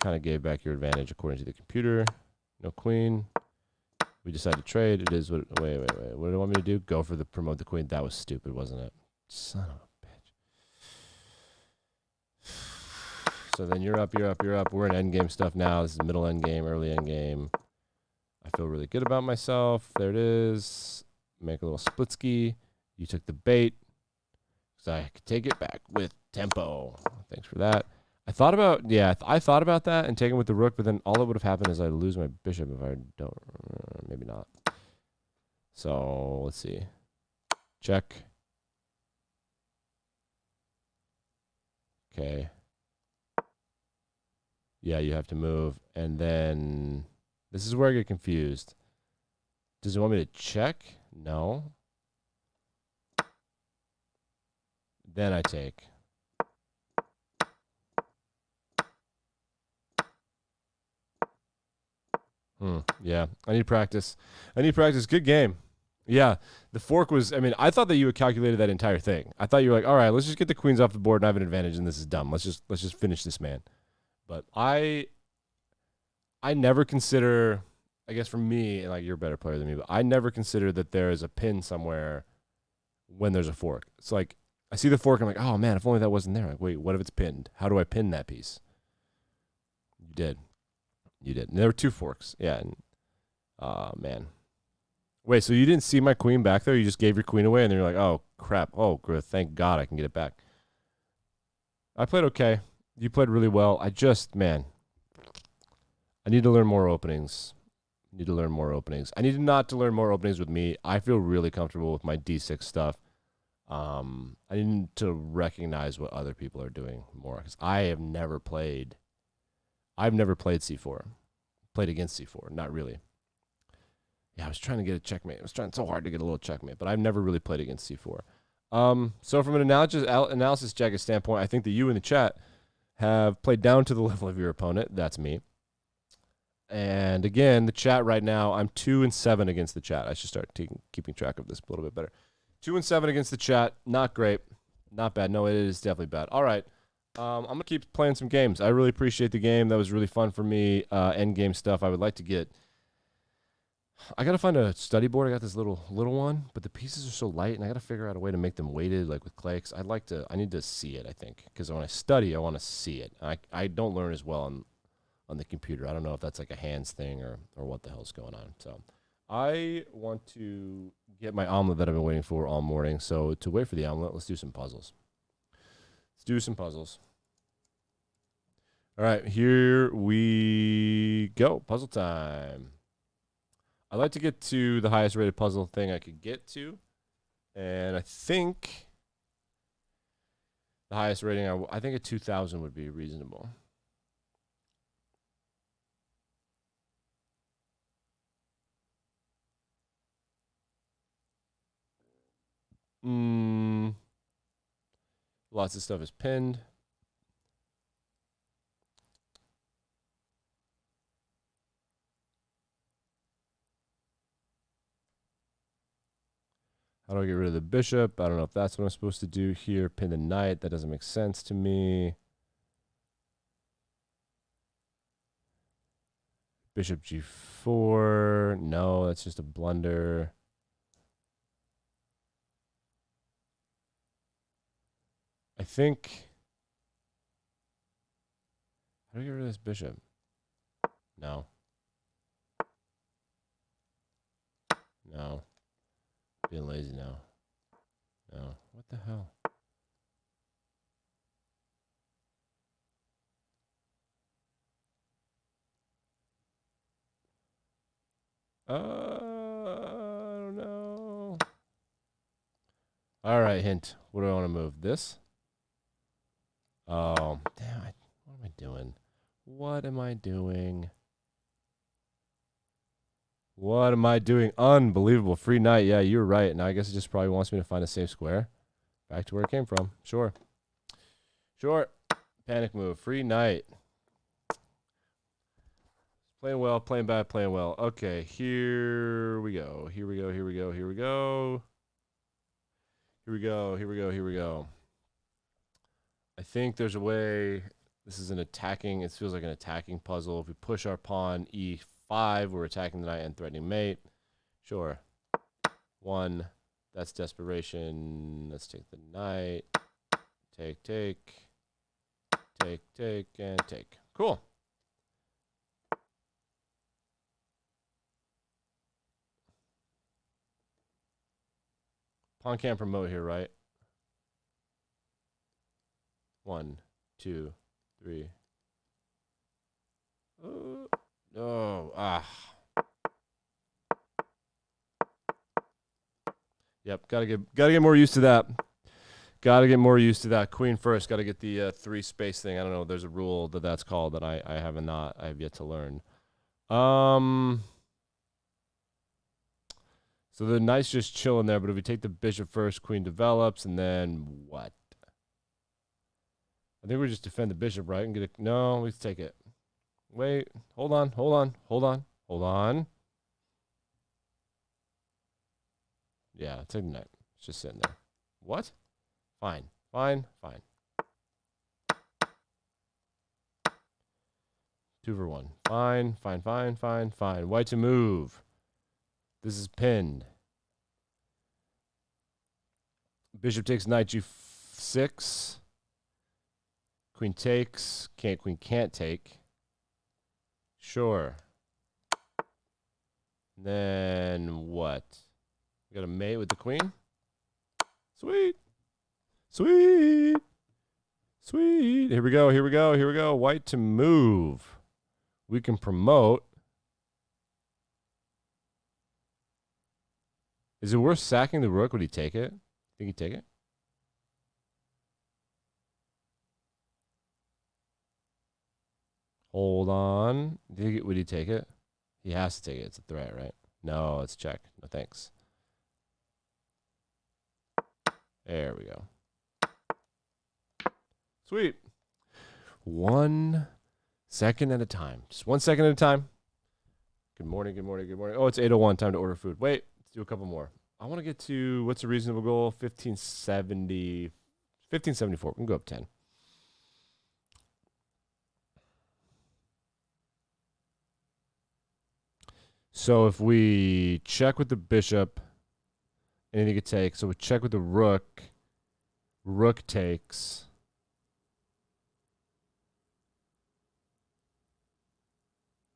kind of gave back your advantage according to the computer. No queen. We decided to trade. It is what. Wait. What do you want me to do? Go for the promote the queen. That was stupid, wasn't it? Son of a bitch. So then you're up. We're in endgame stuff now. This is middle endgame, early endgame. I feel really good about myself. There it is. Make a little split ski. You took the bait. So I could take it back with tempo. Thanks for that. I thought about that and taking with the rook, but then all that would have happened is I'd lose my bishop if I don't. Maybe not. So let's see. Check. Okay. Yeah, you have to move. And then this is where I get confused. Does it want me to check? No. Then I take. Yeah, I need practice. Good game. Yeah, the fork was, I thought that you had calculated that entire thing. I thought you were like, all right, let's just get the queens off the board and I have an advantage and this is dumb. Let's just finish this man. But I never consider, I guess for me, like you're a better player than me, but I never consider that there is a pin somewhere when there's a fork. It's like, I see the fork, I'm like, oh man, if only that wasn't there. Like, wait, what if it's pinned? How do I pin that piece? You did. And there were 2 forks. Yeah. And, man. Wait, so you didn't see my queen back there? You just gave your queen away, and then you're like, oh, crap. Oh, thank God I can get it back. I played okay. You played really well. Man, I need to learn more openings. I need not to learn more openings with me. I feel really comfortable with my D6 stuff. I need to recognize what other people are doing more because I've never played C4. Played against C4, not really. Yeah, I was trying to get a checkmate. I was trying so hard to get a little checkmate, but I've never really played against C4. So from an analysis jacket standpoint, I think that you in the chat have played down to the level of your opponent. That's me. And again, the chat right now, I'm 2-7 against the chat. I should start keeping track of this a little bit better. 2-7 against the chat. Not great. Not bad. No, it is definitely bad. All right. I'm going to keep playing some games. I really appreciate the game. That was really fun for me. End game stuff. I would like to get... I got to find a study board. I got this little one, but the pieces are so light, and I got to figure out a way to make them weighted, like with clay. I need to see it, I think, because when I study, I want to see it. I don't learn as well on the computer. I don't know if that's like a hands thing or what the hell's going on. So I want to get my omelet that I've been waiting for all morning. So to wait for the omelet, let's do some puzzles. All right, here we go. Puzzle time. I'd like to get to the highest rated puzzle thing I could get to. And I think the highest rating, I think a 2,000 would be reasonable. Lots of stuff is pinned. How do I get rid of the bishop? I don't know if that's what I'm supposed to do here. Pin the knight. That doesn't make sense to me. Bishop g4. No, that's just a blunder. I think... How do I get rid of this bishop? No. No. Being lazy now. No. What the hell? I don't know. All right, hint. What do I want to move? This? Oh, damn it. What am I doing? What am I doing? What am I doing? Unbelievable. Free knight. Yeah, you were right. Now I guess it just probably wants me to find a safe square. Back to where it came from. Sure. Panic move. Free knight. Playing well, playing bad, playing well. Okay, here we go. Here we go. I think there's a way. This is an attacking. It feels like an attacking puzzle. If we push our pawn e5, we're attacking the knight and threatening mate. Sure. 1. That's desperation. Let's take the knight. Take, and take. Cool. Pawn can't promote here, right? 1, 2, 3. Yep, gotta get more used to that. Queen first. Gotta get the 3 space thing. I don't know. There's a rule that's called that I have yet to learn. So the knight's just chilling there, but if we take the bishop first, queen develops, and then what? I think we just defend the bishop, right? And get it. No, let's take it. Wait, hold on. Yeah, take the knight. It's just sitting there. What? Fine. 2 for 1. Fine. White to move. This is pinned. Bishop takes knight g6. Queen takes. Queen can't take. Sure. Then what? We got a mate with the queen. Sweet. Sweet. Here we go. Here we go. Here we go. White to move. We can promote. Is it worth sacking the rook? Would he take it? Think he'd take it? Hold on. Would he take it? He has to take it. It's a threat, right? No, it's check. No thanks. There we go. Sweet. 1 second at a time. Just 1 second at a time. Good morning, good morning, good morning. Oh, it's 8:01. Time to order food. Wait, let's do a couple more. I want to get to, what's a reasonable goal? 1570. 1574. We can go up 10. So if we check with the bishop, anything could take. So we check with the rook. Rook takes.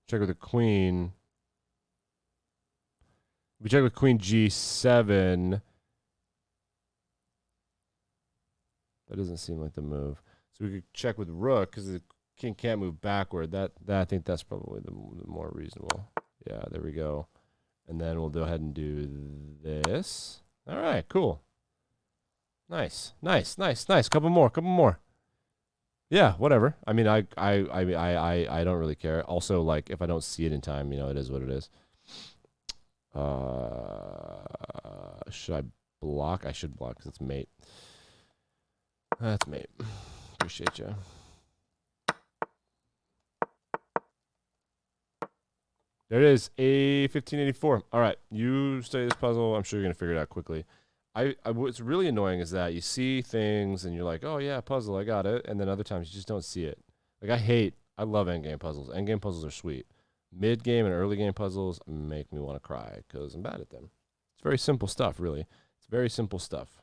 Check with the queen. We check with queen g7. That doesn't seem like the move. So we could check with rook because the king can't move backward. That I think that's probably the more reasonable. Yeah, there we go. And then we'll go ahead and do this. All right, cool. Nice, nice, nice, nice. Couple more. Yeah, whatever. I mean, I don't really care. Also, like, if I don't see it in time, you know, it is what it is. Should I block? I should block because it's mate. That's mate. Appreciate you. There it is, A1584. All right, you study this puzzle. I'm sure you're going to figure it out quickly. What's really annoying is that you see things and you're like, oh, yeah, puzzle, I got it. And then other times you just don't see it. Like, I love endgame puzzles. Endgame puzzles are sweet. Mid-game and early game puzzles make me want to cry because I'm bad at them. It's very simple stuff, really. It's very simple stuff.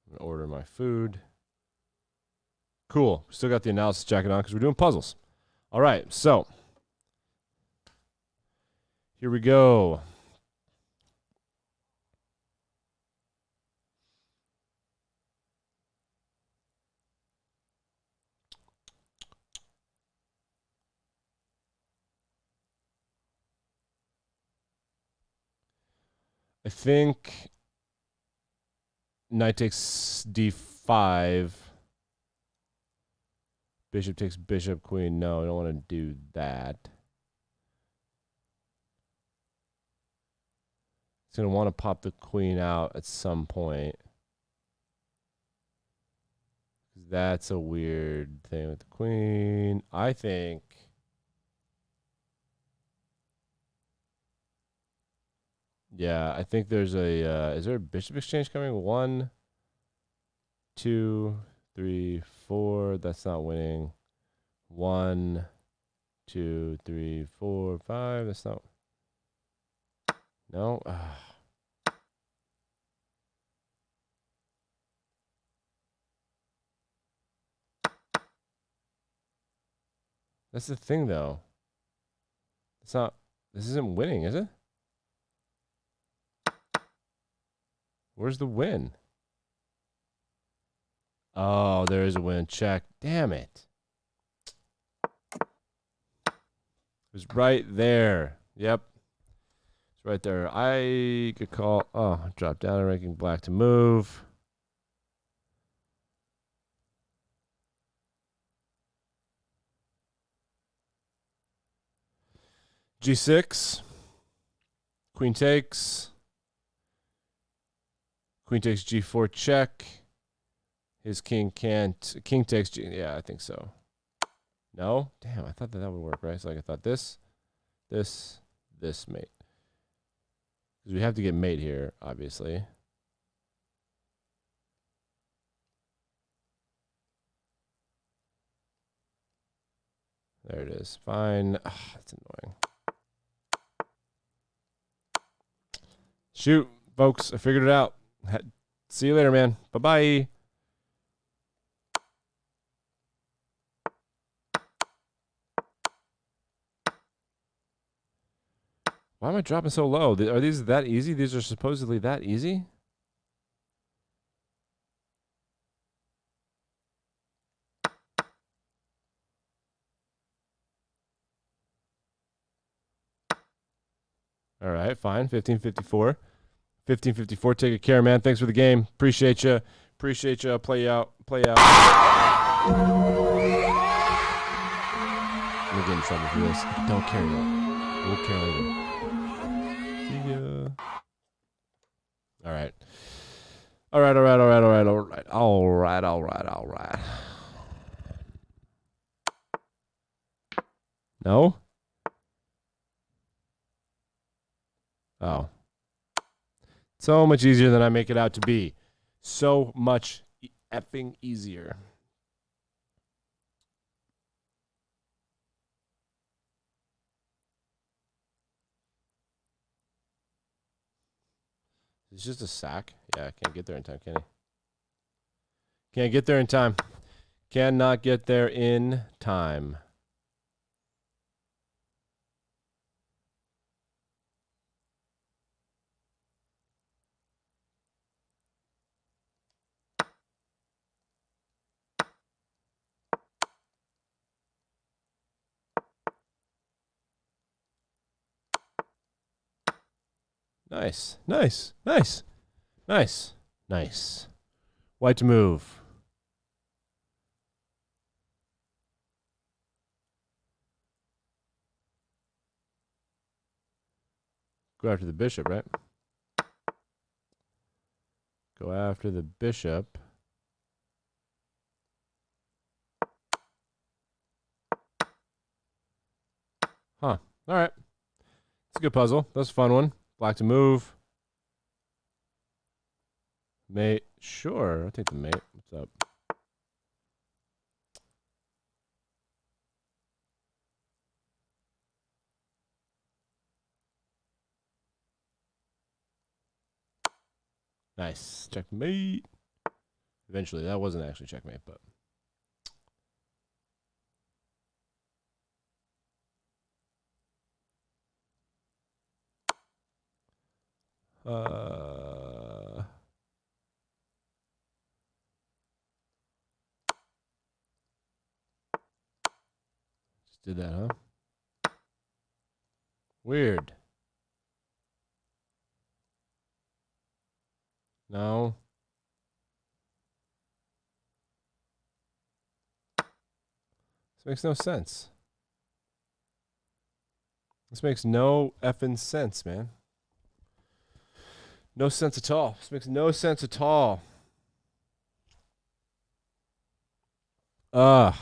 I'm going to order my food. Cool. Still got the analysis jacket on because we're doing puzzles. All right, so here we go. I think knight takes d5. Bishop takes bishop, queen. No, I don't want to do that. It's going to want to pop the queen out at some point. That's a weird thing with the queen. I think yeah, I think there's a is there a bishop exchange coming? 1, 2, 3, 4. That's not winning. 1, 2, 3, 4, 5. That's not. No. That's the thing, though. It's not. This isn't winning, is it? Where's the win? Oh, there is a win. Check. Damn it. It was right there. Yep. It's right there. I could call. Oh, drop down and ranking black to move. G6. Queen takes. Queen takes G4 check. His king can't. King takes G. Yeah, I think so. No? Damn, I thought that would work, right? So like I thought this mate. Because we have to get mate here, obviously. There it is. Fine. Ugh, that's annoying. Shoot, folks. I figured it out. See you later, man. Bye-bye. Why am I dropping so low? Are these that easy? These are supposedly that easy? All right, fine. 1554. 1554. Take a care, man. Thanks for the game. Appreciate you. Appreciate you. Play out. Play out. I'm gonna get in trouble for this. Don't carry it. We'll carry it. See ya. All right. All right. All right. All right. All right. All right. All right. All right. All right. No? Oh. So much easier than I make it out to be. So much effing easier. It's just a sack. Yeah, I can't get there in time, can I? Can't get there in time. Cannot get there in time. Nice. Nice. Nice. Nice. Nice. White to move. Go after the bishop, right? Go after the bishop. Huh. All right. It's a good puzzle. That's a fun one. Black to move. Mate. Sure. I'll take the mate. What's up? Nice. Checkmate. Eventually. That wasn't actually checkmate, but. Just did that, huh? Weird. No. This makes no sense. This makes no effing sense, man. No sense at all. This makes no sense at all. Ugh.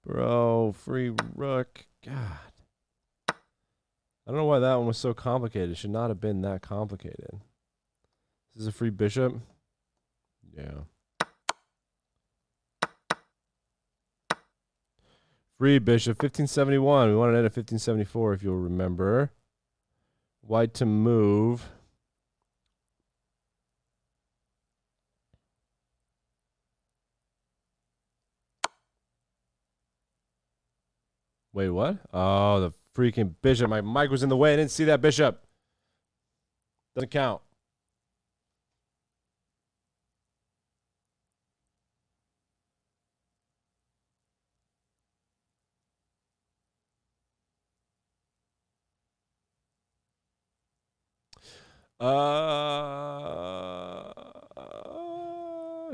Bro, free rook. God. I don't know why that one was so complicated. It should not have been that complicated. This is a free bishop. Yeah. Free bishop, 1571. We wanted it at 1574, if you'll remember. White to move. Wait, what? Oh, the freaking bishop. My mic was in the way. I didn't see that bishop. Doesn't count.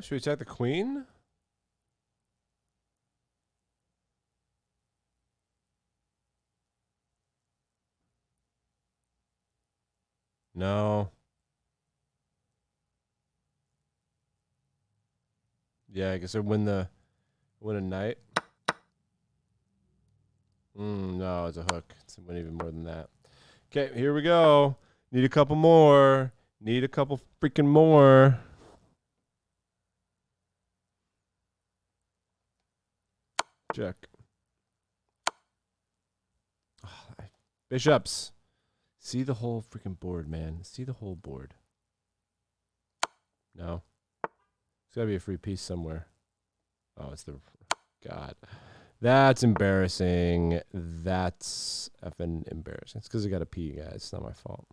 Should we attack the queen? No. Yeah, I guess I win a knight. No, it's a hook. It's win even more than that. Okay, here we go. Need a couple more. Need a couple freaking more. Check. Bishops. See the whole freaking board, man. See the whole board. No. There's got to be a free piece somewhere. Oh, it's the... God. That's embarrassing. That's effing embarrassing. It's because I got to pee, guys. It's not my fault.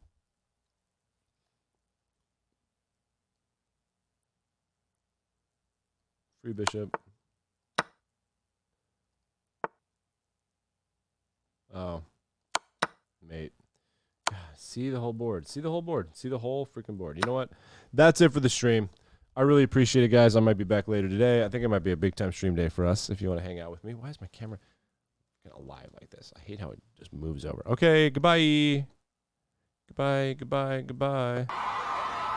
Free bishop. Oh. Mate. God, see the whole board. See the whole board. See the whole freaking board. You know what? That's it for the stream. I really appreciate it, guys. I might be back later today. I think it might be a big-time stream day for us if you want to hang out with me. Why is my camera alive like this? I hate how it just moves over. Okay, goodbye. Goodbye, goodbye, goodbye.